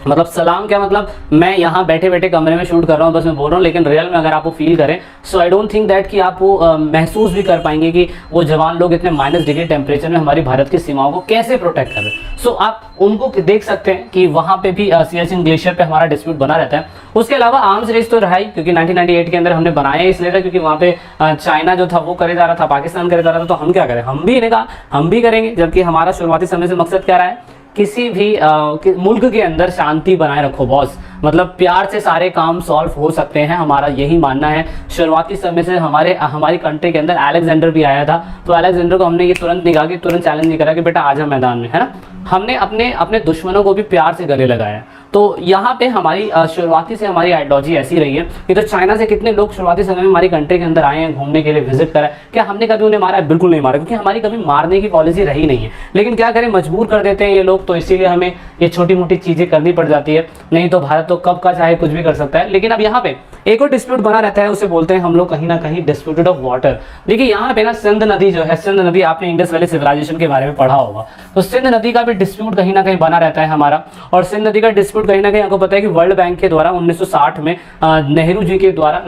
मतलब सलाम क्या मतलब, मैं यहाँ बैठे बैठे कमरे में शूट कर रहा हूँ, बस मैं बोल रहा हूँ, लेकिन रियल में अगर आप वो फील करें, सो आई डोंट थिंक दैट कि आप वो महसूस भी कर पाएंगे कि वो जवान लोग इतने -डिग्री टेम्परेचर में हमारी भारत की सीमाओं को कैसे प्रोटेक्ट कर रहे हैं। सो आप उनको देख सकते हैं कि वहाँ पे भी सियाचिन ग्लेशियर पे हमारा डिस्प्यूट बना रहता है। उसके अलावा आर्म्स रेस तो रहा ही, क्योंकि 1998 के अंदर हमने बनाया इसलिए था क्योंकि वहाँ पे चाइना जो था वो करे जा रहा था, पाकिस्तान करे जा रहा था, तो हम क्या करें, हम भी इन्हें कहा हम भी करेंगे। जबकि हमारा शुरुआती समय से मकसद क्या रहा है, किसी भी मुल्क के अंदर शांति बनाए रखो बॉस। मतलब प्यार से सारे काम सॉल्व हो सकते हैं, हमारा यही मानना है। शुरुआती समय से हमारी कंट्री के अंदर अलेक्जेंडर भी आया था, तो अलेक्जेंडर को हमने ये तुरंत निकाल के तुरंत चैलेंज नहीं करा कि बेटा आजा मैदान में, है ना। हमने अपने अपने दुश्मनों को भी प्यार से गले लगाया। तो यहाँ पे हमारी शुरुआती से हमारी आइडियोलॉजी ऐसी रही है कि तो चाइना से कितने लोग शुरुआती समय में हमारी कंट्री के अंदर आए हैं घूमने के लिए, विजिट करा, क्या हमने कभी उन्हें मारा है? बिल्कुल नहीं मारा, क्योंकि हमारी कभी मारने की पॉलिसी रही नहीं है। लेकिन क्या करें, मजबूर कर देते हैं ये लोग, तो इसीलिए हमें ये छोटी मोटी चीजें करनी पड़ जाती है। नहीं तो भारत तो कब का चाहे कुछ भी कर सकता है। लेकिन अब यहाँ पे एक और डिस्प्यूट बना रहता है, उसे बोलते हैं हम लोग कहीं ना कहीं डिस्प्यूटेड ऑफ वाटर। देखिए यहाँ पे ना सिंध नदी जो है, सिंध नदी, आपने इंडस वैली सिविलाइजेशन के बारे में पढ़ा होगा, तो सिंध नदी का भी डिस्प्यूट कहीं ना कहीं बना रहता है हमारा। और सिंध नदी का डिस्प्यूट कहीं ना कहीं आपको पता है कि वर्ल्ड बैंक के द्वारा 1960 में नेहरू जी के द्वारा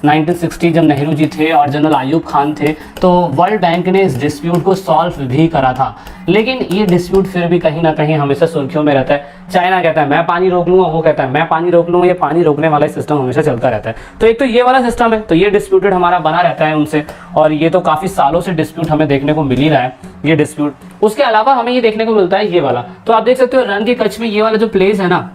1960 जब नेहरू जी थे और जनरल आयूब खान थे, तो वर्ल्ड बैंक ने इस डिस्प्यूट को सॉल्व भी करा था। लेकिन ये डिस्प्यूट फिर भी कहीं ना कहीं हमेशा सुर्खियों में रहता है। चाइना कहता है मैं पानी रोक लूंगा, वो कहता है मैं पानी रोक लूंगा, ये पानी रोकने वाला सिस्टम हमेशा चलता रहता है। तो एक तो ये वाला सिस्टम है, तो ये डिस्प्यूटेड हमारा बना रहता है उनसे, और ये तो काफी सालों से डिस्प्यूट हमें देखने को मिल ही रहा है ये डिस्प्यूट। उसके अलावा हमें ये देखने को मिलता है ये वाला, तो आप देख सकते हो रण के कच्छ में ये वाला जो प्लेस है ना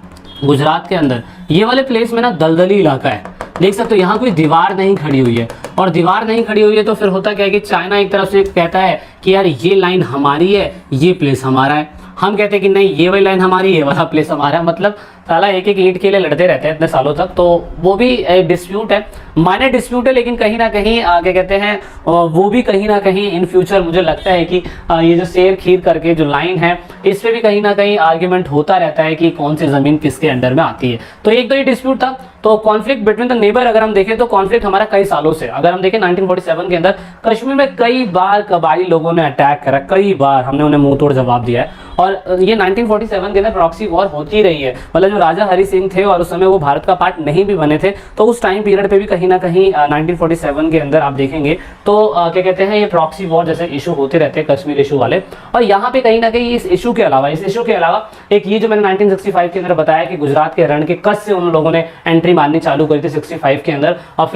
गुजरात के अंदर, ये वाले प्लेस में ना दलदली इलाका है, देख सकते हो यहाँ कोई दीवार नहीं खड़ी हुई है। और दीवार नहीं खड़ी हुई है तो फिर होता क्या है कि चाइना एक तरफ से कहता है कि यार ये लाइन हमारी है, ये प्लेस हमारा है। हम कहते हैं कि नहीं ये वाली लाइन हमारी, ये वाला प्लेस हमारा है। मतलब साला एक एक ईंट के लिए लड़ते रहते हैं इतने सालों तक। तो वो भी एक डिस्प्यूट है, माइनर डिस्प्यूट है, लेकिन कहीं ना कहीं क्या कहते हैं वो भी कहीं ना कहीं इन फ्यूचर मुझे लगता है कि ये जो शेर खीर करके जो लाइन है, इस पे भी कहीं ना कहीं आर्ग्यूमेंट होता रहता है कि कौन सी जमीन किसके अंडर में आती है। तो एक तो ये डिस्प्यूट था। तो कॉन्फ्लिक्ट बिटवीन द नेबर अगर हम देखें तो कॉन्फ्लिक्ट हमारा कई सालों से, अगर हम देखें 1947 के अंदर कश्मीर में कई बार कबायली लोगों ने अटैक करा, कई बार हमने उन्हें मुंह तोड़ जवाब दिया है। और ये 1947 के अंदर प्रॉक्सी वॉर होती रही है। मतलब जो राजा हरि सिंह थे और उस समय वो भारत का पार्ट नहीं भी बने थे, तो उस टाइम पीरियड पे भी कहीं ना कहीं 1947 के अंदर आप देखेंगे तो क्या कहते हैं ये प्रॉक्सी वॉर जैसे इशू होते रहते हैं, कश्मीर इशू वाले। और यहाँ पे कहीं ना कहीं इस इशू के अलावा एक ये जो मैंने 1965 के अंदर बताया कि गुजरात के रण के कच्छ से उन लोगों ने एंट्री मारनी चालू करी थी 65 के अंदर, और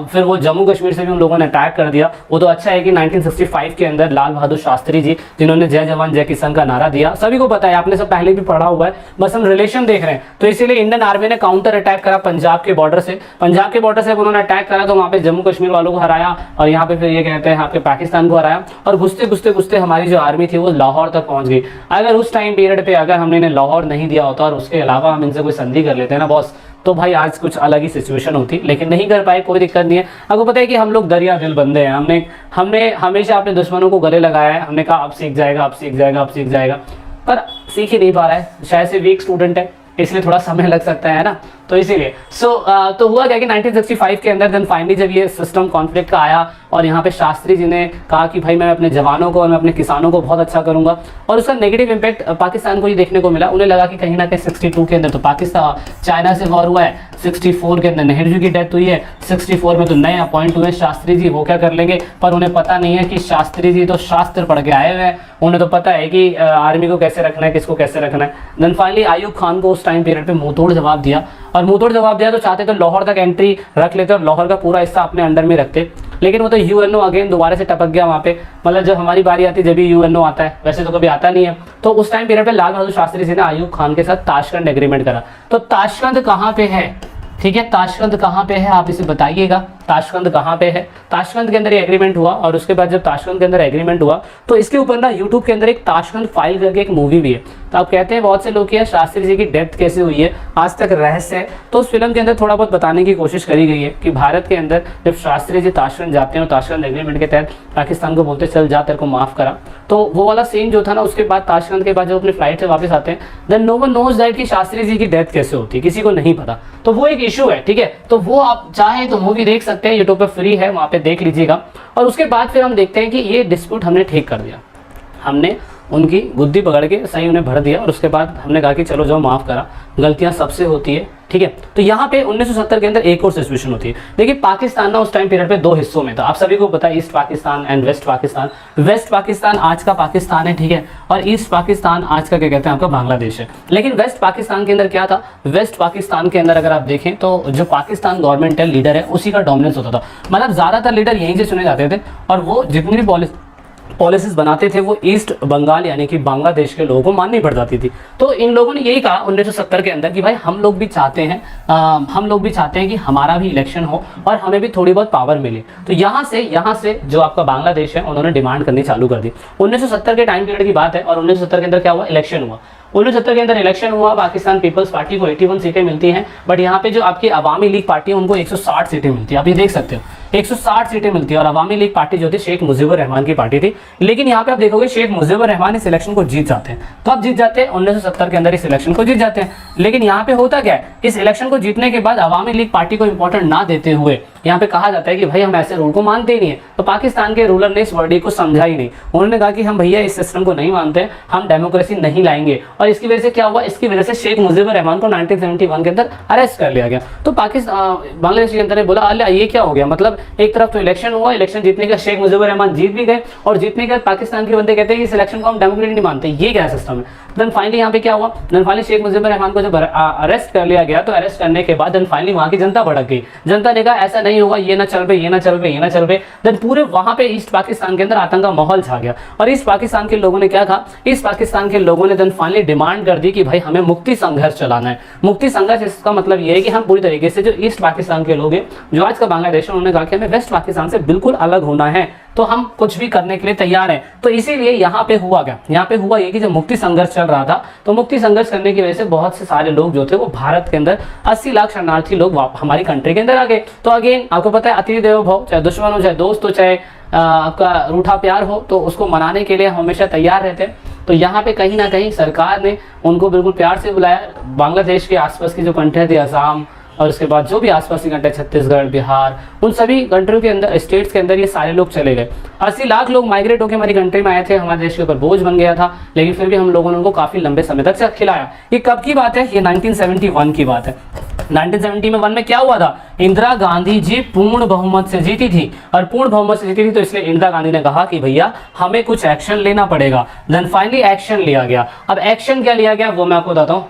फिर वो जम्मू कश्मीर से भी उन लोगों ने अटैक कर दिया। वो तो अच्छा है कि 1965 के अंदर लाल बहादुर शास्त्री जी, जिन्होंने जय जवान जय किसान का नारा दिया, सभी को पता है, आपने सब पहले भी पढ़ा हुआ है, बस हम रिलेशन देख रहे हैं। तो इसीलिए इंडियन आर्मी ने काउंटर अटैक करा पंजाब के बॉर्डर से उन्होंने अटैक करा, तो वहां पे जम्मू कश्मीर वालों को हराया, और यहाँ पे फिर ये कहते हैं आपके पाकिस्तान को हराया। और घुसते हमारी जो आर्मी थी वो लाहौर तक पहुंच गई। अगर उस टाइम पीरियड पे अगर हमने इन्हें लाहौर नहीं दिया होता और उसके अलावा हम इनसे कोई संधि कर लेते हैं ना बॉस, तो भाई आज कुछ अलग ही सिचुएशन होती, लेकिन नहीं कर पाए, कोई दिक्कत नहीं है। आपको पता है कि हम लोग दरिया दिल बंदे हैं, हमने हमेशा अपने दुश्मनों को गले लगाया है। हमने कहा अब सीख जाएगा, पर सीख ही नहीं पा रहा है, शायद से वीक स्टूडेंट है, इसलिए थोड़ा समय लग सकता है ना। तो इसीलिए तो हुआ क्या कि 1965 के अंदर देन फाइनली जब ये सिस्टम कॉन्फ्लिक्ट का आया, और यहाँ पे शास्त्री जी ने कहा कि भाई मैं अपने जवानों को और मैं अपने किसानों को बहुत अच्छा करूंगा, और उसका नेगेटिव इम्पैक्ट पाकिस्तान को ये देखने को मिला। उन्हें लगा कि कहीं ना कहीं 62 के अंदर तो पाकिस्तान चाइना से वॉर हुआ है, 64 के अंदर नेहरू जी की डेथ हुई है, 64 में तो नए अपॉइंट हुए शास्त्री जी, वो क्या कर लेंगे। पर उन्हें पता नहीं है कि शास्त्री जी तो शास्त्र पढ़ के आए हुए हैं, उन्हें तो पता है कि आर्मी को कैसे रखना है, किसको कैसे रखना है। देन फाइनली आयूब खान को उस टाइम पीरियड पे मुंहतोड़ जवाब दिया, और मुंहतोड़ जवाब दिया तो चाहते तो लाहौर तक एंट्री रख लेते और लाहौर का पूरा हिस्सा अपने अंडर में रखते, लेकिन वो तो यूएनओ अगेन दोबारा से टपक गया वहाँ पे। मतलब जब हमारी बारी आती है जब भी यूएनओ आता है, वैसे तो कभी आता नहीं है। तो उस टाइम पीरियड पे लाल बहादुर शास्त्री जी ने आयूब खान के साथ ताशकंद एग्रीमेंट करा। तो ताशकंद कहाँ पे है, ठीक है, ताशकंद कहाँ पे है आप इसे बताइएगा, ताशकंद कहाँ पे है। ताशकंद के अंदर ये एग्रीमेंट हुआ, और उसके बाद जब ताशकंद के अंदर एग्रीमेंट हुआ तो इसके ऊपर ना यूट्यूब के अंदर एक ताशकंद फाइल करके एक मूवी भी है। तो आप कहते हैं बहुत से लोग कि शास्त्री जी की डेथ कैसे हुई है, आज तक रहस्य है। तो उस फिल्म के अंदर थोड़ा बहुत बताने की कोशिश करी गई है कि भारत के अंदर जब शास्त्री जी ताशकंद जाते हैं और ताशकंद एग्रीमेंट के तहत पाकिस्तान को बोलते चल जा तेरे को माफ करा, तो वो वाला सीन जो था ना, उसके बाद ताशकंद के बाद जब अपनी फ्लाइट से वापस आते हैं, then no one knows that कि शास्त्री जी की डेथ कैसे होती है, किसी को नहीं पता। तो वो एक इशू है, ठीक है। तो वो आप चाहे तो मूवी देख सकते हैं, यूट्यूब पे फ्री है, वहाँ पे देख लीजिएगा। और उसके बाद फिर हम देखते हैं कि ये डिस्प्यूट हमने ठीक कर दिया, हमने उनकी बुद्धि पकड़ के सही उन्हें भर दिया, और उसके बाद हमने कहा कि चलो जाओ माफ़ करा, गलतियां सबसे होती है, ठीक है। तो यहाँ पे 1970 के अंदर एक और सिचुएशन होती है। देखिए पाकिस्तान ना उस टाइम पीरियड पे दो हिस्सों में था, आप सभी को पता है, east Pakistan and west Pakistan. West Pakistan आज का पाकिस्तान है, ठीक है, और ईस्ट पाकिस्तान आज का क्या कहते हैं आपका बांग्लादेश है। लेकिन वेस्ट पाकिस्तान के अंदर क्या था, वेस्ट पाकिस्तान के अंदर अगर आप देखें तो जो पाकिस्तान गवर्नमेंट है, लीडर है, उसी का डोमिनेंस होता था। मतलब ज्यादातर लीडर यहीं से चुने जाते थे, और वो जितनी भी पॉलिसीज बनाते थे वो ईस्ट बंगाल यानी कि बांग्लादेश के लोगों को माननी पड़ जाती थी। तो इन लोगों ने यही कहा 1970 के अंदर कि भाई हम लोग भी चाहते हैं कि हमारा भी इलेक्शन हो और हमें भी थोड़ी बहुत पावर मिले। तो यहाँ से जो आपका बांग्लादेश है उन्होंने डिमांड करनी चालू कर दी। 1970 के टाइम पीरियड की बात है और 1970 के अंदर क्या हुआ, इलेक्शन हुआ। 1970 के अंदर इलेक्शन हुआ, पाकिस्तान पीपल्स पार्टी को 81 सीटें मिलती हैं, बट यहाँ पे जो आपकी अवामी लीग पार्टी है उनको 160 सीटें मिलती है। आप ये देख सकते हो 160 सीटें मिलती है और अवामी लीग पार्टी जो थी शेख मुजीबुर रहमान की पार्टी थी। लेकिन यहाँ पे आप देखोगे शेख मुजीबुर रहमान इस इलेक्शन को जीत जाते हैं। तो आप जीत जाते हैं 1970 के अंदर इस इलेक्शन को जीत जाते हैं। लेकिन यहाँ पे होता क्या है, इस इलेक्शन को जीतने के बाद अवामी लीग पार्टी को इंपॉर्टेंट ना देते हुए यहाँ पे कहा जाता है कि भाई हम ऐसे रूल को मानते ही नहीं है। तो पाकिस्तान के रूलर ने इस वर्डी को समझा ही नहीं। उन्होंने कहा कि हम भैया इस सिस्टम को नहीं मानते, हम डेमोक्रेसी नहीं लाएंगे। और इसकी वजह से क्या हुआ, इसकी वजह से शेख मुजीबुर रहमान को 1971 के अंदर अरेस्ट कर लिया गया। तो पाकिस्तान बांग्लादेश के जनता ने बोला अल्लाह ये क्या हो गया, मतलब एक तरफ तो इलेक्शन हुआ, इलेक्शन जीतने का शेख मुजीबुर रहमान जीत भी गए और जीतने के बाद पाकिस्तान के बंदे कहते हैं कि इस इलेक्शन को हम डेमोक्रेटिक नहीं मानते, ये क्या सिस्टम है। देन फाइनली यहाँ पे क्या हुआ, देन फाइनली शेख मुजीबुर रहमान को जब अरेस्ट कर लिया गया तो अरेस्ट करने के बाद देन फाइनली वहाँ की जनता भड़क गई। जनता ने कहा ऐसा नहीं होगा, ये ना चल पे, ये ना चल पे, ये ना चल पे। देन पूरे वहाँ पे ईस्ट पाकिस्तान के अंदर आतंक का माहौल छा गया और ईस्ट पाकिस्तान के लोगों ने क्या कहा, ईस्ट पाकिस्तान के लोगों ने देन फाइनली डिमांड कर दी कि भाई हमें मुक्ति संघर्ष चलाना है। मुक्ति संघर्ष इसका मतलब ये है कि हम पूरी तरीके से जो ईस्ट पाकिस्तान के लोग हैं, जो आज का बांग्लादेश है, उन्होंने कहा कि हमें वेस्ट पाकिस्तान से बिल्कुल अलग होना है, तो हम कुछ भी करने के लिए तैयार हैं। तो इसीलिए यहाँ पे हुआ क्या, यहाँ पे हुआ ये कि जब मुक्ति संघर्ष चल रहा था तो मुक्ति संघर्ष करने की वजह से बहुत से सारे लोग जो थे वो भारत के अंदर 80 लाख शरणार्थी लोग हमारी कंट्री के अंदर आ गए। तो अगेन आपको पता है अतिथि देवो भव, चाहे दुश्मन हो चाहे दोस्त हो चाहे आपका रूठा प्यार हो, तो उसको मनाने के लिए हम हमेशा तैयार रहते हैं। तो यहाँ पे कहीं ना कहीं सरकार ने उनको बिल्कुल प्यार से बुलाया। बांग्लादेश के आसपास की जो कंट्री थी, असम और उसके बाद जो भी आसपास की कंट्री, छत्तीसगढ़, बिहार, उन सभी कंट्रियों के अंदर, स्टेट्स के अंदर ये सारे लोग चले गए। 80 लाख लोग माइग्रेट होकर हमारी कंट्री में आए थे, हमारे देश के ऊपर बोझ बन गया था, लेकिन फिर भी हम लोगों ने उनको काफी लंबे समय तक खिलाया। ये कब की बात है, ये 1971 की बात है। 1971 में क्या हुआ था, इंदिरा गांधी जी पूर्ण बहुमत से जीती थी और पूर्ण बहुमत से जीती थी तो इसलिए इंदिरा गांधी ने कहा कि भैया हमें कुछ एक्शन लेना पड़ेगा। देन फाइनली एक्शन लिया गया। अब एक्शन क्या लिया गया वो मैं आपको बताता हूँ।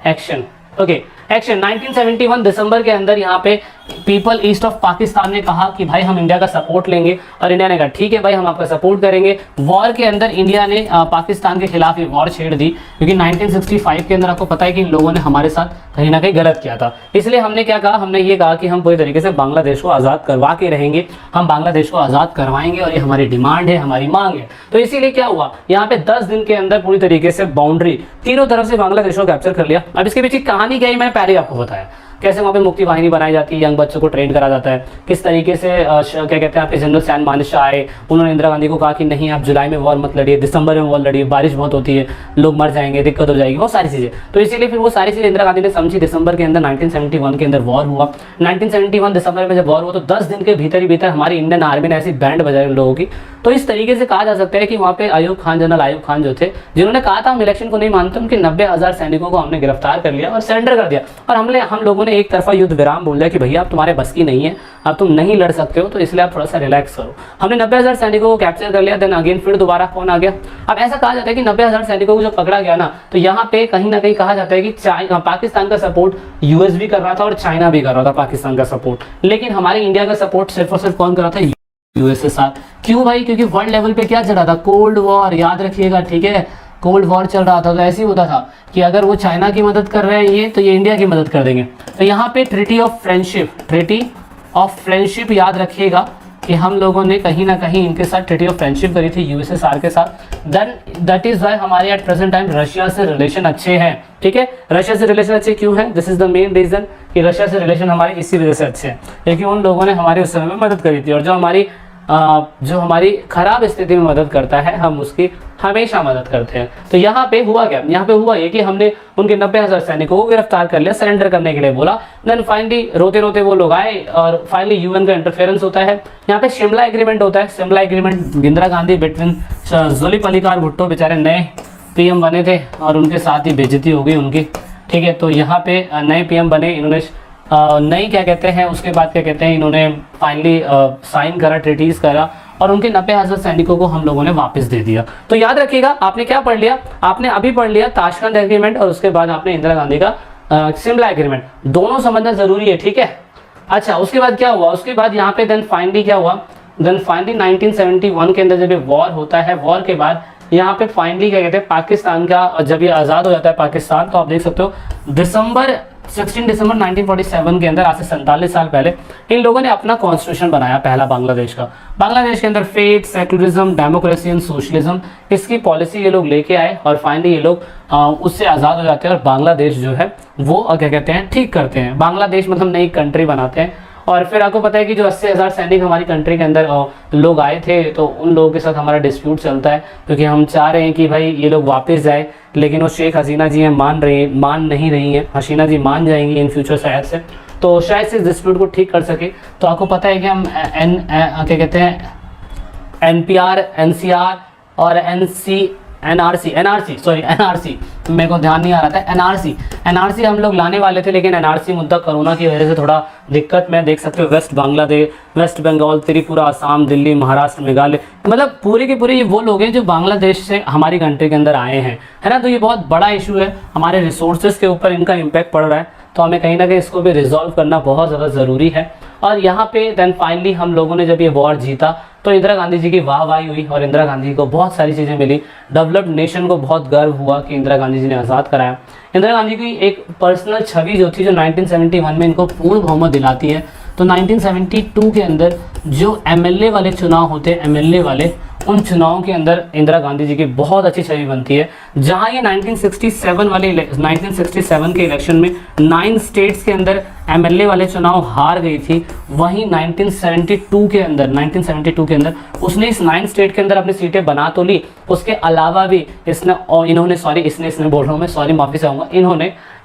एक्शन ओके, एक्शन 1971 दिसंबर के अंदर यहाँ पे पीपल ईस्ट ऑफ पाकिस्तान ने कहा कि भाई हम इंडिया का सपोर्ट लेंगे और इंडिया ने कहा ठीक है भाई हम आपका सपोर्ट करेंगे। वॉर के अंदर इंडिया ने पाकिस्तान के खिलाफ ये वॉर छेड़ दी क्योंकि 1965 के अंदर आपको पता है कि इन लोगों ने हमारे साथ कहीं ना कहीं गलत किया था। इसलिए हमने क्या कहा, हमने ये कहा कि हम पूरी तरीके से बांग्लादेश को आज़ाद करवा के रहेंगे, हम बांग्लादेश को आज़ाद करवाएंगे और ये हमारी डिमांड है, हमारी मांग है। तो इसीलिए क्या हुआ, यहाँ पे 10 दिन के अंदर पूरी तरीके से बाउंड्री तीनों तरफ से बांग्लादेश को कैप्चर कर लिया। अब इसके पीछे कहानी क्या है मैंने पहले आपको बताया, कैसे वहाँ पे मुक्ति वाहिनी बनाई जाती है, यंग बच्चों को ट्रेन करा जाता है, किस तरीके से क्या कहते हैं आपके जनरल सैन मानेकशॉ आए, उन्होंने इंदिरा गांधी को कहा कि नहीं आप जुलाई में वॉर मत लड़िए, दिसंबर में वॉर लड़िए, बारिश बहुत होती है, लोग मर जाएंगे, दिक्कत हो जाएगी, वो सारी चीज़ें। तो इसीलिए फिर वो सारी चीज़ें इंदिरा गांधी ने समझी। दिसंबर के अंदर 1971 के अंदर वॉर हुआ। 1971 दिसंबर में जब वॉर हुआ तो 10 दिन के भीतर ही भीतर हमारी इंडियन आर्मी ने ऐसी बैंड बजाई उन लोगों की। तो इस तरीके से कहा जा सकता है कि वहाँ पे अयूब खान, जनरल अयूब खान जो थे, जिन्होंने कहा था हम इलेक्शन को नहीं मानते, उनके 90,000 सैनिकों को हमने गिरफ्तार कर लिया और सरेंडर कर दिया। और हम लोगों ने एक तरफा युद्ध विराम बोल दिया कि भैया अब तुम्हारे बस की नहीं है, अब तुम नहीं लड़ सकते हो, तो इसलिए आप थोड़ा सा रिलैक्स करो। हमने 90,000 सैनिकों को कैप्चर कर लिया। देन अगेन फिर दोबारा कौन आ गया। अब ऐसा कहा जाता है कि 90,000 सैनिकों को जो पकड़ा गया ना, तो यहाँ पे कहीं ना कहीं कहा जाता है कि पाकिस्तान का सपोर्ट यूएस भी कर रहा था और चाइना भी कर रहा था पाकिस्तान का सपोर्ट, लेकिन हमारे इंडिया का सपोर्ट सिर्फ और सिर्फ कौन कर रहा था, यूएस के साथ। क्यों भाई, क्योंकि वर्ल्ड लेवल पे क्या चल रहा था, कोल्ड वॉर, याद रखिएगा ठीक है, कोल्ड वॉर चल रहा था। तो ऐसे ही होता था कि अगर वो चाइना की मदद कर रहे हैं ये, तो ये इंडिया की मदद कर देंगे। तो यहाँ पे ट्रीटी ऑफ फ्रेंडशिप याद रखिएगा कि हम लोगों ने कहीं ना कहीं इनके साथ ट्रीटी ऑफ फ्रेंडशिप करी थी यूएसएसआर के साथ। देन दैट इज वाई हमारे एट प्रेजेंट टाइम रशिया से रिलेशन अच्छे हैं। ठीक है, रशिया से रिलेशन अच्छे क्यों है, this is the main reason कि रशिया से रिलेशन हमारे इसी वजह से अच्छे हैं क्योंकि उन लोगों ने हमारे उस समय में मदद करी थी और जो हमारी खराब स्थिति में मदद करता है हम उसकी हमेशा मदद करते हैं। तो यहाँ पे हुआ क्या, यहाँ पे हुआ ये कि हमने उनके 90,000 सैनिकों को गिरफ्तार कर लिया, सरेंडर करने के लिए बोला। देन फाइनली रोते रोते वो लोग आए और फाइनली यूएन का इंटरफेरेंस होता है। यहाँ पे शिमला एग्रीमेंट होता है। शिमला एग्रीमेंट इंदिरा गांधी बिटवीन जुल्फिकार भुट्टो बेचारे नए पीएम बने थे और उनके साथ ही बेइज्जती हो गई उनकी। ठीक है, तो यहाँ पे नए पीएम बने, इन्होंने नई क्या कहते हैं, उसके बाद क्या कहते हैं, इन्होंने फाइनली साइन करा, ट्रीटीज करा और उनके 90,000 सैनिकों को हम लोगों ने वापस दे दिया। तो याद रखिएगा, आपने क्या पढ़ लिया, आपने अभी पढ़ लिया ताशकंद एग्रीमेंट और उसके बाद आपने इंदिरा गांधी का शिमला एग्रीमेंट, दोनों समझना जरूरी है। ठीक है, अच्छा उसके बाद क्या हुआ, उसके बाद यहाँ पे देन फाइनली क्या हुआ, देन फाइनली 1971 के अंदर जब ये वॉर होता है, वॉर के बाद यहाँ पे फाइनली क्या कहते हैं पाकिस्तान का, जब ये आज़ाद हो जाता है पाकिस्तान, तो आप देख सकते हो 16 दिसंबर 1947 के अंदर, आज से 47 साल पहले, इन लोगों ने अपना कॉन्स्टिट्यूशन बनाया पहला बांग्लादेश का। बांग्लादेश के अंदर faith, secularism, democracy and socialism, इसकी पॉलिसी ये लोग लेके आए और फाइनली ये लोग उससे आज़ाद हो जाते हैं और बांग्लादेश जो है वो क्या कहते हैं ठीक करते हैं। बांग्लादेश मतलब नई कंट्री बनाते हैं। और फिर आपको पता है कि जो 80,000 सैनिक हमारी कंट्री के अंदर लोग आए थे, तो उन लोगों के साथ हमारा डिस्प्यूट चलता है, क्योंकि हम चाह रहे हैं कि भाई ये लोग वापस जाए, लेकिन वो शेख हसीना जी हैं मान नहीं रही हैं। हसीना जी मान जाएंगी इन फ्यूचर शायद से, तो शायद से इस डिस्प्यूट को ठीक कर सके। तो आपको पता है कि हम क्या कहते हैं NPR, NCR और NRC, मेरे को ध्यान नहीं आ रहा था, NRC हम लोग लाने वाले थे, लेकिन NRC मुद्दा कोरोना की वजह से थोड़ा दिक्कत में, देख सकते हो वेस्ट बंगाल, त्रिपुरा, आसाम, दिल्ली, महाराष्ट्र, मेघालय, मतलब पूरे के पूरे ये वो लोग हैं जो बांग्लादेश से हमारी कंट्री के अंदर आए हैं, है ना। तो ये बहुत बड़ा इशू है, हमारे रिसोर्सेज के ऊपर इनका इम्पैक्ट पड़ रहा है, तो हमें कहीं ना कहीं इसको भी रिजॉल्व करना बहुत ज़्यादा ज़रूरी है। और यहाँ पे देन फाइनली हम लोगों ने जब ये वॉर जीता, तो इंदिरा गांधी जी की वाहवाही हुई और इंदिरा गांधी जी को बहुत सारी चीज़ें मिली। डेवलप्ड नेशन को बहुत गर्व हुआ कि इंदिरा गांधी जी ने आज़ाद कराया। इंदिरा गांधी की एक पर्सनल छवि जो थी, जो 1971 में इनको पूर्ण बहुमत दिलाती है, तो 1972 के अंदर जो MLA वाले चुनाव होते हैं, MLA वाले, उन चुनावों के अंदर इंदिरा गांधी जी की बहुत अच्छी छवि बनती है। जहां ये 1967 के इलेक्शन में 9 स्टेट्स के अंदर MLA वाले चुनाव हार गई थी, वहीं 1972 के अंदर उसने इस 9 स्टेट के अंदर अपनी सीटें बना तो ली, उसके अलावा भी इसने बोल रहा हूँ मैं, सॉरी माफ़ी चाहूँगा,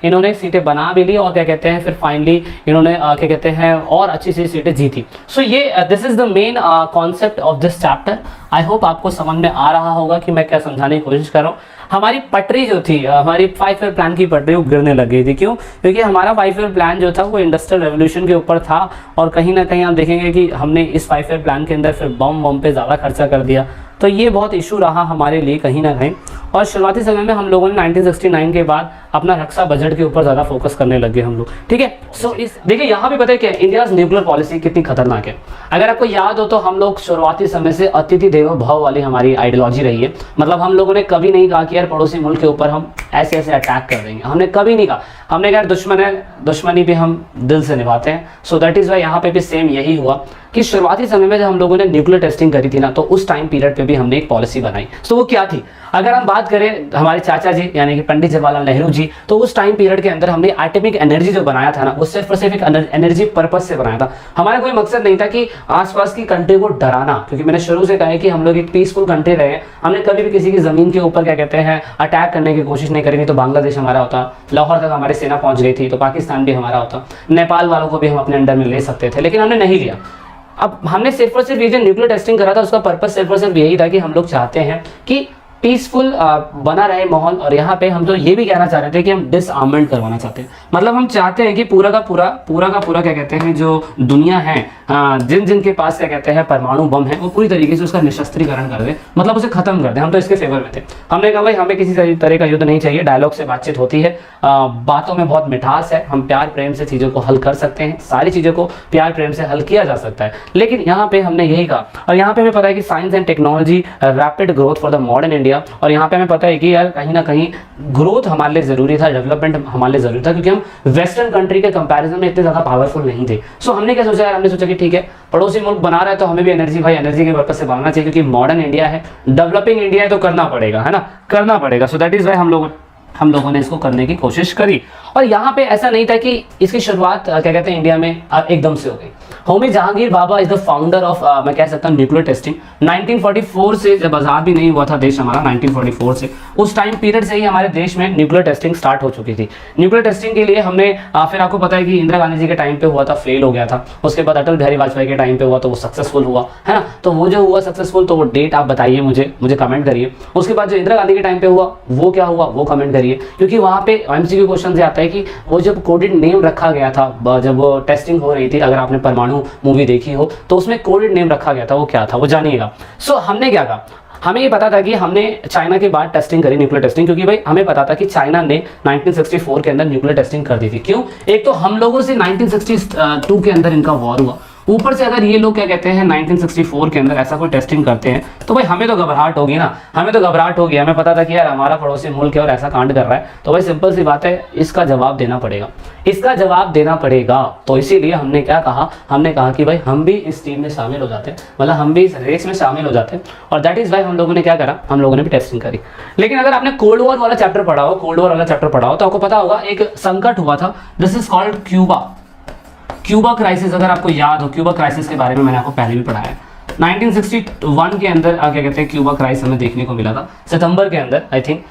इन्होंने सीटें बना भी ली और क्या कहते हैं फिर फाइनली इन्होंने क्या कहते हैं और अच्छी सी सीटें जीती। सो ये this is the main concept of this chapter. I hope आपको समझ में आ रहा होगा कि मैं क्या समझाने की कोशिश कर रहा हूँ। हमारी पटरी जो थी, हमारी 5 ईयर प्लान की पटरी, वो गिरने लग गई थी। क्यों? क्योंकि हमारा 5 ईयर प्लान जो था वो इंडस्ट्रियल रेवोल्यूशन के ऊपर था, और कहीं ना कहीं आप देखेंगे कि हमने इस 5 ईयर प्लान के अंदर फिर बम पे ज़्यादा खर्चा कर दिया, तो ये बहुत इशू रहा हमारे लिए कहीं ना कहीं। और शुरुआती समय में हम लोगों ने 1969 के बाद अपना रक्षा बजट के ऊपर ज़्यादा फोकस करने लगे हम लोग, ठीक है। सो इस देखिए यहाँ भी पता है क्या, इंडियाज़ न्यूक्लियर पॉलिसी कितनी खतरनाक है। अगर आपको याद हो तो हम लोग शुरुआती समय से अतिथि देवो भव वाली हमारी आइडियोलॉजी रही है। मतलब हम लोगों ने कभी नहीं कहा कि यार पड़ोसी मुल्क के ऊपर हम ऐसे अटैक कर देंगे, हमने कभी नहीं कहा। हमने कहा दुश्मन है, दुश्मनी भी हम दिल से निभाते हैं। सो दैट इज़ वाई यहाँ पे भी सेम यही हुआ कि शुरुआती समय में जब हम लोगों ने न्यूक्लियर टेस्टिंग करी थी ना, तो उस टाइम पीरियड पे भी हमने एक पॉलिसी बनाई। तो वो क्या थी? अगर हम बात करें हमारे चाचा जी यानी कि पंडित जवाहरलाल नेहरू जी, तो उस टाइम पीरियड के अंदर हमने एटॉमिक एनर्जी जो बनाया था ना, वो सिर्फ और सिर्फ एक एनर्जी पर्पस से बनाया था। हमारा कोई मकसद नहीं था कि आसपास की कंट्री को डराना, क्योंकि मैंने शुरू से कहा है कि हम लोग एक पीसफुल कंट्री रहे हैं। हमने कभी भी किसी की जमीन के ऊपर क्या कहते हैं अटैक करने की कोशिश नहीं करी। नहीं तो बांग्लादेश हमारा होता, लाहौर तक हमारी सेना पहुंच गई थी, तो पाकिस्तान भी हमारा होता, नेपाल वालों को भी हम अपने अंडर में ले सकते थे, लेकिन हमने नहीं लिया। अब हमने सिर्फ और सिर्फ ये जो न्यूक्लियर टेस्टिंग करा था, उसका पर्पस सिर्फ और सिर्फ यही था कि हम लोग चाहते हैं कि पीसफुल बना रहे माहौल। और यहाँ पे हम तो ये भी कहना चाह रहे थे कि हम डिसआर्मेंट करवाना चाहते हैं। मतलब हम चाहते हैं कि पूरा का पूरा क्या कहते हैं जो दुनिया है, जिन के पास क्या कहते हैं परमाणु बम है, वो पूरी तरीके से उसका निशस्त्रीकरण कर दे, मतलब उसे खत्म कर दे। हम तो इसके फेवर में थे। हमने कहा भाई हमें किसी तरह का युद्ध नहीं चाहिए, डायलॉग से बातचीत होती है, बातों में बहुत मिठास है, हम प्यार प्रेम से चीज़ों को हल कर सकते हैं, सारी चीज़ों को प्यार प्रेम से हल किया जा सकता है। लेकिन यहाँ पे हमने यही कहा। और यहाँ पे हमें पता है कि science and technology rapid growth for the modern India, और यहाँ पे हमें पता है कि यार कहीं ना कहीं ग्रोथ हमारे लिए ज़रूरी था, डेवलपमेंट हमारे लिए ज़रूरी था, क्योंकि हम वेस्टर्न कंट्री के कंपैरिजन में इतने ज़्यादा पावरफुल नहीं थे। सो हमने क्या सोचा यार, हमने सोचा कि ठीक है पड़ोसी मुल्क बना रहा है तो हमें भी एनर्जी के पर्पज से बनाना चाहिए, क्योंकि मॉडर्न इंडिया है, डेवलपिंग इंडिया है, तो करना पड़ेगा, है ना, करना पड़ेगा। सो दैट इज़ वाई हम लोगों ने इसको करने की कोशिश करी। और यहाँ पे ऐसा नहीं था कि इसकी शुरुआत क्या कहते हैं इंडिया में एकदम से हो गई। Homi Jehangir Bhabha is the founder of मैं कह सकता हूँ न्यूक्लियर टेस्टिंग। 1944 से, जब आज़ाद भी नहीं हुआ था देश हमारा, 1944 से, उस टाइम पीरियड से ही हमारे देश में न्यूक्लियर टेस्टिंग स्टार्ट हो चुकी थी। न्यूक्लियर टेस्टिंग के लिए हमने फिर आपको पता है कि इंदिरा गांधी जी के टाइम पे हुआ था, फेल हो गया था। उसके बाद अटल बिहारी वाजपेयी के टाइम पे हुआ तो वो सक्सेसफुल हुआ, है ना। तो वो जो हुआ सक्सेसफुल, तो वो डेट आप बताइए मुझे कमेंट करिए। उसके बाद जो इंदिरा गांधी के टाइम पे हुआ वो क्या हुआ वो कमेंट करिए, क्योंकि वहाँ पे MCQ क्वेश्चन से आता है कि वो जब कोडेड नेम रखा गया था, जब वो टेस्टिंग हो रही थी, अगर आपने परमाणु मूवी देखी हो तो उसमें कोडेड नेम रखा गया था, वो क्या था वो जानिएगा। सो हमने क्या कहा, हमें ये पता था कि हमने चाइना के बाद टेस्टिंग करी न्यूक्लियर टेस्टिंग, क्योंकि भाई हमें पता था कि चाइना ने 1964 के अंदर न्यूक्लियर टेस्टिंग कर दी थी। क्यों? एक तो हम लोगों से 1962 के अंदर इनका वॉर हुआ, ऊपर से अगर ये लोग क्या कहते हैं 1964 के अंदर ऐसा कोई टेस्टिंग करते हैं तो भाई हमें तो घबराहट होगी ना, हमें तो घबराहट होगी। हमें पता था कि यार हमारा पड़ोसी मुल्क है और ऐसा कांड कर रहा है, तो भाई सिंपल सी बात है, इसका जवाब देना पड़ेगा, इसका जवाब देना पड़ेगा। तो इसीलिए हमने क्या कहा, हमने कहा कि भाई हम भी इस टीम में शामिल हो जाते हैं, मतलब हम भी इस रेस में शामिल हो जाते हैं। और दैट इज वाई हम लोगों ने क्या करा, हम लोगों ने भी टेस्टिंग करी। लेकिन अगर आपने कोल्ड वॉर वाला चैप्टर पढ़ा हो, कोल्ड वॉर वाला चैप्टर पढ़ा हो तो आपको पता होगा एक संकट हुआ था, this is called Cuba crisis. अगर आपको याद हो, क्यूबा क्राइसिस के बारे में मैंने आपको पहले भी पढ़ाया है। 1961 के अंदर क्या कहते हैं क्यूबा क्राइसिस हमें देखने को मिला था, सितंबर के अंदर आई थिंक।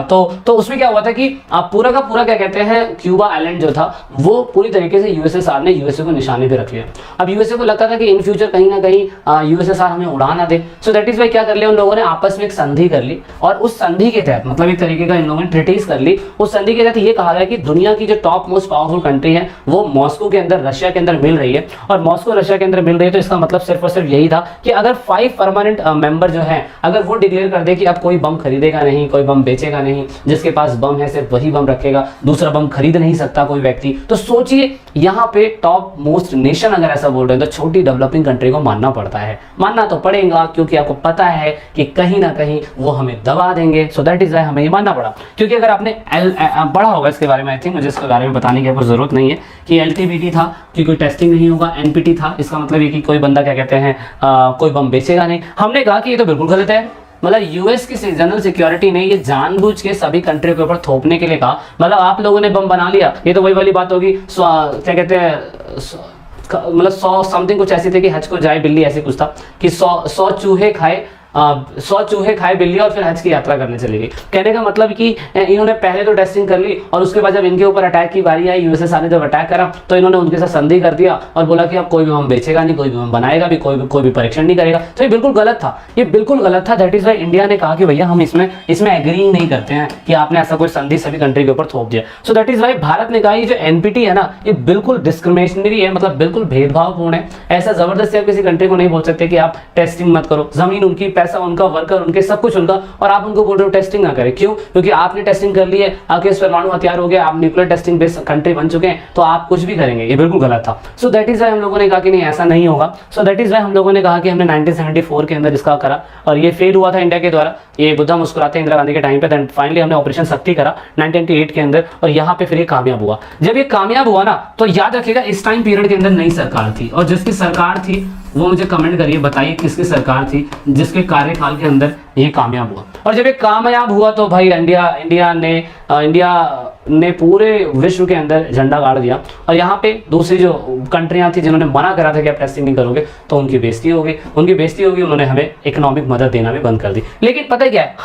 तो उसमें क्या हुआ था कि पूरा का पूरा क्या कहते हैं क्यूबा आइलैंड जो था वो पूरी तरीके से यूएसएसआर ने यूएसए को निशाने पे रख लिया। अब यूएसए को लगता था कि इन फ्यूचर कहीं ना कहीं यूएसएसआर हमें उड़ा ना दे। सो दैट इज वाई क्या कर लिया उन लोगों ने, आपस में एक संधि कर ली, और उस संधि के तहत मतलब एक तरीके का इन लोगों ने ट्रीटीज कर ली। उस संधि के तहत ये कहा गया कि दुनिया की जो टॉप मोस्ट पावरफुल कंट्री है वो मॉस्को के अंदर, रशिया के अंदर मिल रही है, और मॉस्को रशिया के अंदर मिल रही है। तो इसका मतलब सिर्फ और सिर्फ यही था कि अगर 5 परमानेंट मेंबर जो हैं अगर वो डिक्लेयर कर दे कि अब कोई बम खरीदेगा नहीं, कोई बम बेचेगा नहीं, जिसके पास बम है सिर्फ वही बम रखेगा, दूसरा बम खरीद नहीं सकता कोई व्यक्ति। तो सोचिए यहाँ पे टॉप मोस्ट नेशन अगर ऐसा बोल रहे हैं तो छोटी डेवलपिंग कंट्री को मानना पड़ता है, मानना तो पड़ेगा, क्योंकि आपको पता है कि कहीं ना कहीं वो हमें दबा देंगे। सो दैट इज वाई हमें ये मानना पड़ा। क्योंकि अगर आपने पढ़ा होगा इसके बारे में, आई थिंक मुझे इसके बारे में बताने की आपको जरूरत नहीं है कि LTBT था कि कोई टेस्टिंग नहीं होगा, NPT था, इसका मतलब ये कि कोई बंदा क्या कहते हैं कोई बम बेचेगा नहीं। हमने कहा कि ये तो बिल्कुल गलत है, मतलब यूएस की जनरल सिक्योरिटी ने ये जानबूझ के सभी कंट्री के ऊपर थोपने के लिए कहा। मतलब आप लोगों ने बम बना लिया, ये तो वही वाली बात होगी, क्या कहते हैं मतलब 100 समथिंग कुछ ऐसी थे कि हज को जाए बिल्ली, ऐसे कुछ था कि 100 चूहे खाए 100 चूहे खाए बिल्ली और फिर हज की यात्रा करने चली गई। कहने का मतलब कि इन्होंने पहले तो टेस्टिंग कर ली और उसके बाद जब इनके ऊपर अटैक की बारी आई, यूएसएसआर ने जब अटैक करा तो इन्होंने उनके साथ संधि कर दिया और बोला कि अब कोई भी बम बेचेगा नहीं, कोई भी बम बनाएगा भी, कोई भी परीक्षण नहीं करेगा। तो ये बिल्कुल गलत था, ये बिल्कुल गलत था। दैट इज वाई इंडिया ने कहा कि भैया हम इसमें एग्री नहीं करते हैं कि आपने ऐसा कोई संधि सभी कंट्री के ऊपर थोप दिया। So that is why Bharat ने कहा ये जो NPT है ना, ये बिल्कुल डिस्क्रिमिनेशनरी है, मतलब बिल्कुल भेदभावपूर्ण है। ऐसा जबरदस्ती आप किसी कंट्री को नहीं बोल सकते कि आप टेस्टिंग मत करो, जमीन उनकी, पैसा उनका, वर्कर उनके, सब कुछ उनका, और आप उनको बोल रहे हो टेस्टिंग ना करें। क्यों? क्योंकि आपने टेस्टिंग कर ली है, आपके परमाणु हथियार हो गए, आप न्यूक्लियर टेस्टिंग बेस्ड कंट्री बन चुके हैं, तो आप कुछ भी करेंगे। ये बिल्कुल गलत था। सो दैट इज वाई हम लोगों ने कहा कि नहीं ऐसा नहीं होगा। सो दैट इज वाई हम लोगों ने कहा कि हमने 1974 के अंदर इसका करा और ये फेल हुआ था इंडिया के द्वारा। ये बुद्धा मुस्कुराते इंदिरा गांधी के टाइम पे, फाइनली हमने ऑपरेशन शक्ति करा 1998 के अंदर, और यहाँ पे फिर ये कामयाब हुआ। जब ये कामयाब हुआ ना तो याद रखिएगा इस टाइम पीरियड के अंदर नई सरकार थी, और जिसकी सरकार थी वो मुझे कमेंट करिए, बताइए किसकी सरकार थी जिसके कार्यकाल के अंदर ये कामयाब हुआ। और जब ये कामयाब हुआ तो भाई इंडिया ने पूरे विश्व के अंदर झंडा गाड़ दिया। और यहाँ पे दूसरी जो कंट्रियां थी जिन्होंने मना करा था कि आप टेस्टिंग नहीं करोगे, तो उनकी बेइज्जती हो गई, उन्होंने हमें इकोनॉमिक मदद देना भी बंद कर दी। लेकिन पता है क्या है,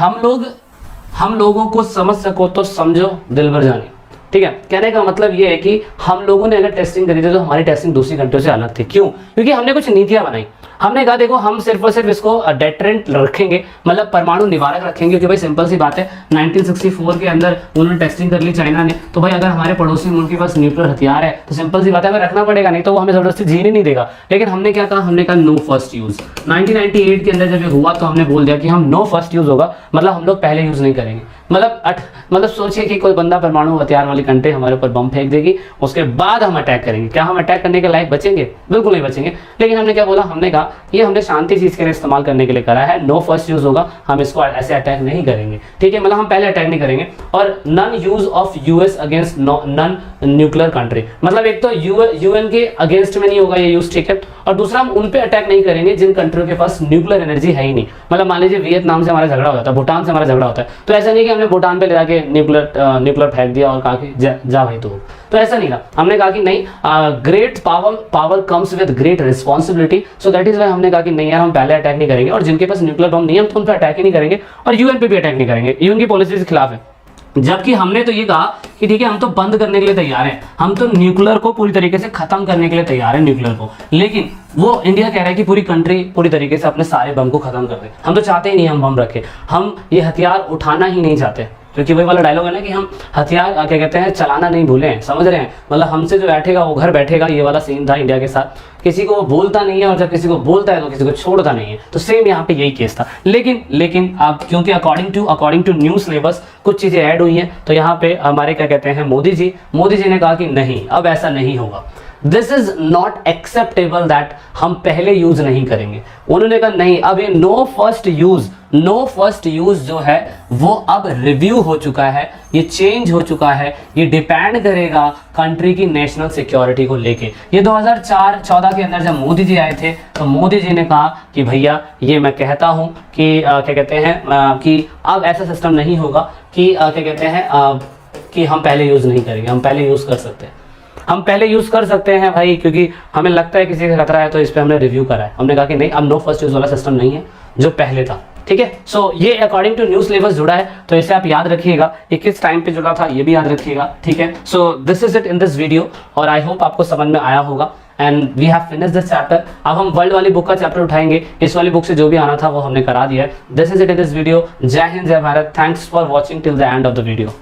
हम लोगों को समझ सको तो समझो दिल भर जाने, ठीक है। कहने का मतलब ये है कि हम लोगों ने अगर टेस्टिंग करी थी तो हमारी टेस्टिंग दूसरी कंट्रियों से अलग थी। क्यों? क्योंकि हमने कुछ नीतियां बनाई। हमने कहा देखो हम सिर्फ और सिर्फ इसको डेटरेंट रखेंगे, मतलब परमाणु निवारक रखेंगे, क्योंकि भाई सिंपल सी बात है 1964 के अंदर उन्होंने टेस्टिंग कर ली चाइना ने, तो भाई अगर हमारे पड़ोसी मुल्क के पास न्यूक्लियर हथियार है तो सिंपल सी बात है हमें रखना पड़ेगा, नहीं तो वो हमें जबरदस्ती जीने नहीं देगा। लेकिन हमने क्या कहा, हमने कहा नो फर्स्ट यूज। 1998 के अंदर जब ये हुआ तो हमने बोल दिया कि हम नो फर्स्ट यूज होगा, मतलब हम लोग पहले यूज नहीं करेंगे। मतलब सोचिए कि कोई बंदा परमाणु हथियार वाली कंट्री हमारे ऊपर बम फेंक देगी, उसके बाद हम अटैक करेंगे। क्या हम अटैक करने के लायक बचेंगे? बिल्कुल नहीं बचेंगे। लेकिन हमने क्या बोला, हमने कहा ये हमने शांति चीज के लिए इस्तेमाल करने के लिए करा है, नो फर्स्ट यूज होगा, हम इसको ऐसे अटैक नहीं करेंगे, ठीक है। मतलब हम पहले अटैक नहीं करेंगे। और none use of US against none nuclear country, मतलब एक तो यूएन के अगेंस्ट में नहीं होगा ये यूज, ठीक है। और दूसरा हम उन पे अटैक नहीं करेंगे जिन कंट्रियों के पास न्यूक्लियर एनर्जी है ही नहीं। मतलब मान लीजिए वियतनाम से हमारा झगड़ा होता है, भूटान से हमारा झगड़ा होता है, तो ऐसा नहीं कि हमने भूटान पे ले जाके न्यूक्लियर फेंक दिया और कहा कि जा भाई तो ऐसा नहीं था। हमने कहा कि नहीं, great power comes with great responsibility. So that is why हमने कहा कि नहीं यार हम पहले अटैक नहीं करेंगे, और जिनके पास न्यूक्लियर बम नहीं है हम तो उन पर अटैक ही नहीं करेंगे, और यूएन पे भी अटैक नहीं करेंगे, यूएन की पॉलिसी के खिलाफ है। जबकि हमने तो ये कहा कि ठीक है हम तो बंद करने के लिए तैयार हैं, हम तो न्यूक्लियर को पूरी तरीके से खत्म करने के लिए तैयार हैं न्यूक्लियर को। लेकिन वो इंडिया कह रहा है कि पूरी कंट्री पूरी तरीके से अपने सारे बम को खत्म कर दे। हम तो चाहते ही नहीं हम बम रखें, हम ये हथियार उठाना ही नहीं चाहते, क्योंकि वही वाला डायलॉग है ना कि हम हथियार क्या कहते हैं चलाना नहीं भूलें, समझ रहे हैं। मतलब हमसे जो बैठेगा वो घर बैठेगा, ये वाला सीन था इंडिया के साथ। किसी को वो बोलता नहीं है, और जब किसी को बोलता है तो किसी को छोड़ता नहीं है। तो सेम यहाँ पे यही केस था। लेकिन अब क्योंकि अकॉर्डिंग टू न्यू सिलेबस कुछ चीज़ें ऐड हुई हैं, तो यहाँ पे हमारे क्या कहते हैं मोदी जी ने कहा कि नहीं अब ऐसा नहीं होगा। This is not acceptable that हम पहले यूज नहीं करेंगे। उन्होंने कहा नहीं, अब ये नो फर्स्ट यूज जो है वो अब रिव्यू हो चुका है, ये चेंज हो चुका है, ये डिपेंड करेगा कंट्री की नेशनल सिक्योरिटी को लेके। ये 2004-14 के अंदर जब मोदी जी आए थे तो मोदी जी ने कहा कि भैया ये मैं कहता हूं कि क्या कहते हैं कि अब ऐसा सिस्टम नहीं होगा कि क्या कहते हैं कि हम पहले यूज नहीं करेंगे, हम पहले यूज कर सकते हैं, हम पहले यूज कर सकते हैं भाई, क्योंकि हमें लगता है किसी का खतरा है तो इस पे हमने रिव्यू करा है। हमने कहा कि नहीं, अब नो फर्स्ट यूज वाला सिस्टम नहीं है जो पहले था, ठीक है। सो ये अकॉर्डिंग टू न्यूज सिलेबस जुड़ा है, तो इसे आप याद रखिएगा, ये किस टाइम पे जुड़ा था ये भी याद रखिएगा, ठीक है। So this is it in this video, और आई होप आपको समझ में आया होगा। And we have finished this chapter. अब हम वर्ल्ड वाली बुक का चैप्टर उठाएंगे, इस वाली बुक से जो भी आना था वो हमने करा दिया है। This is it in this video. जय हिंद, जय Bharat. Thanks for watching till the end of the video.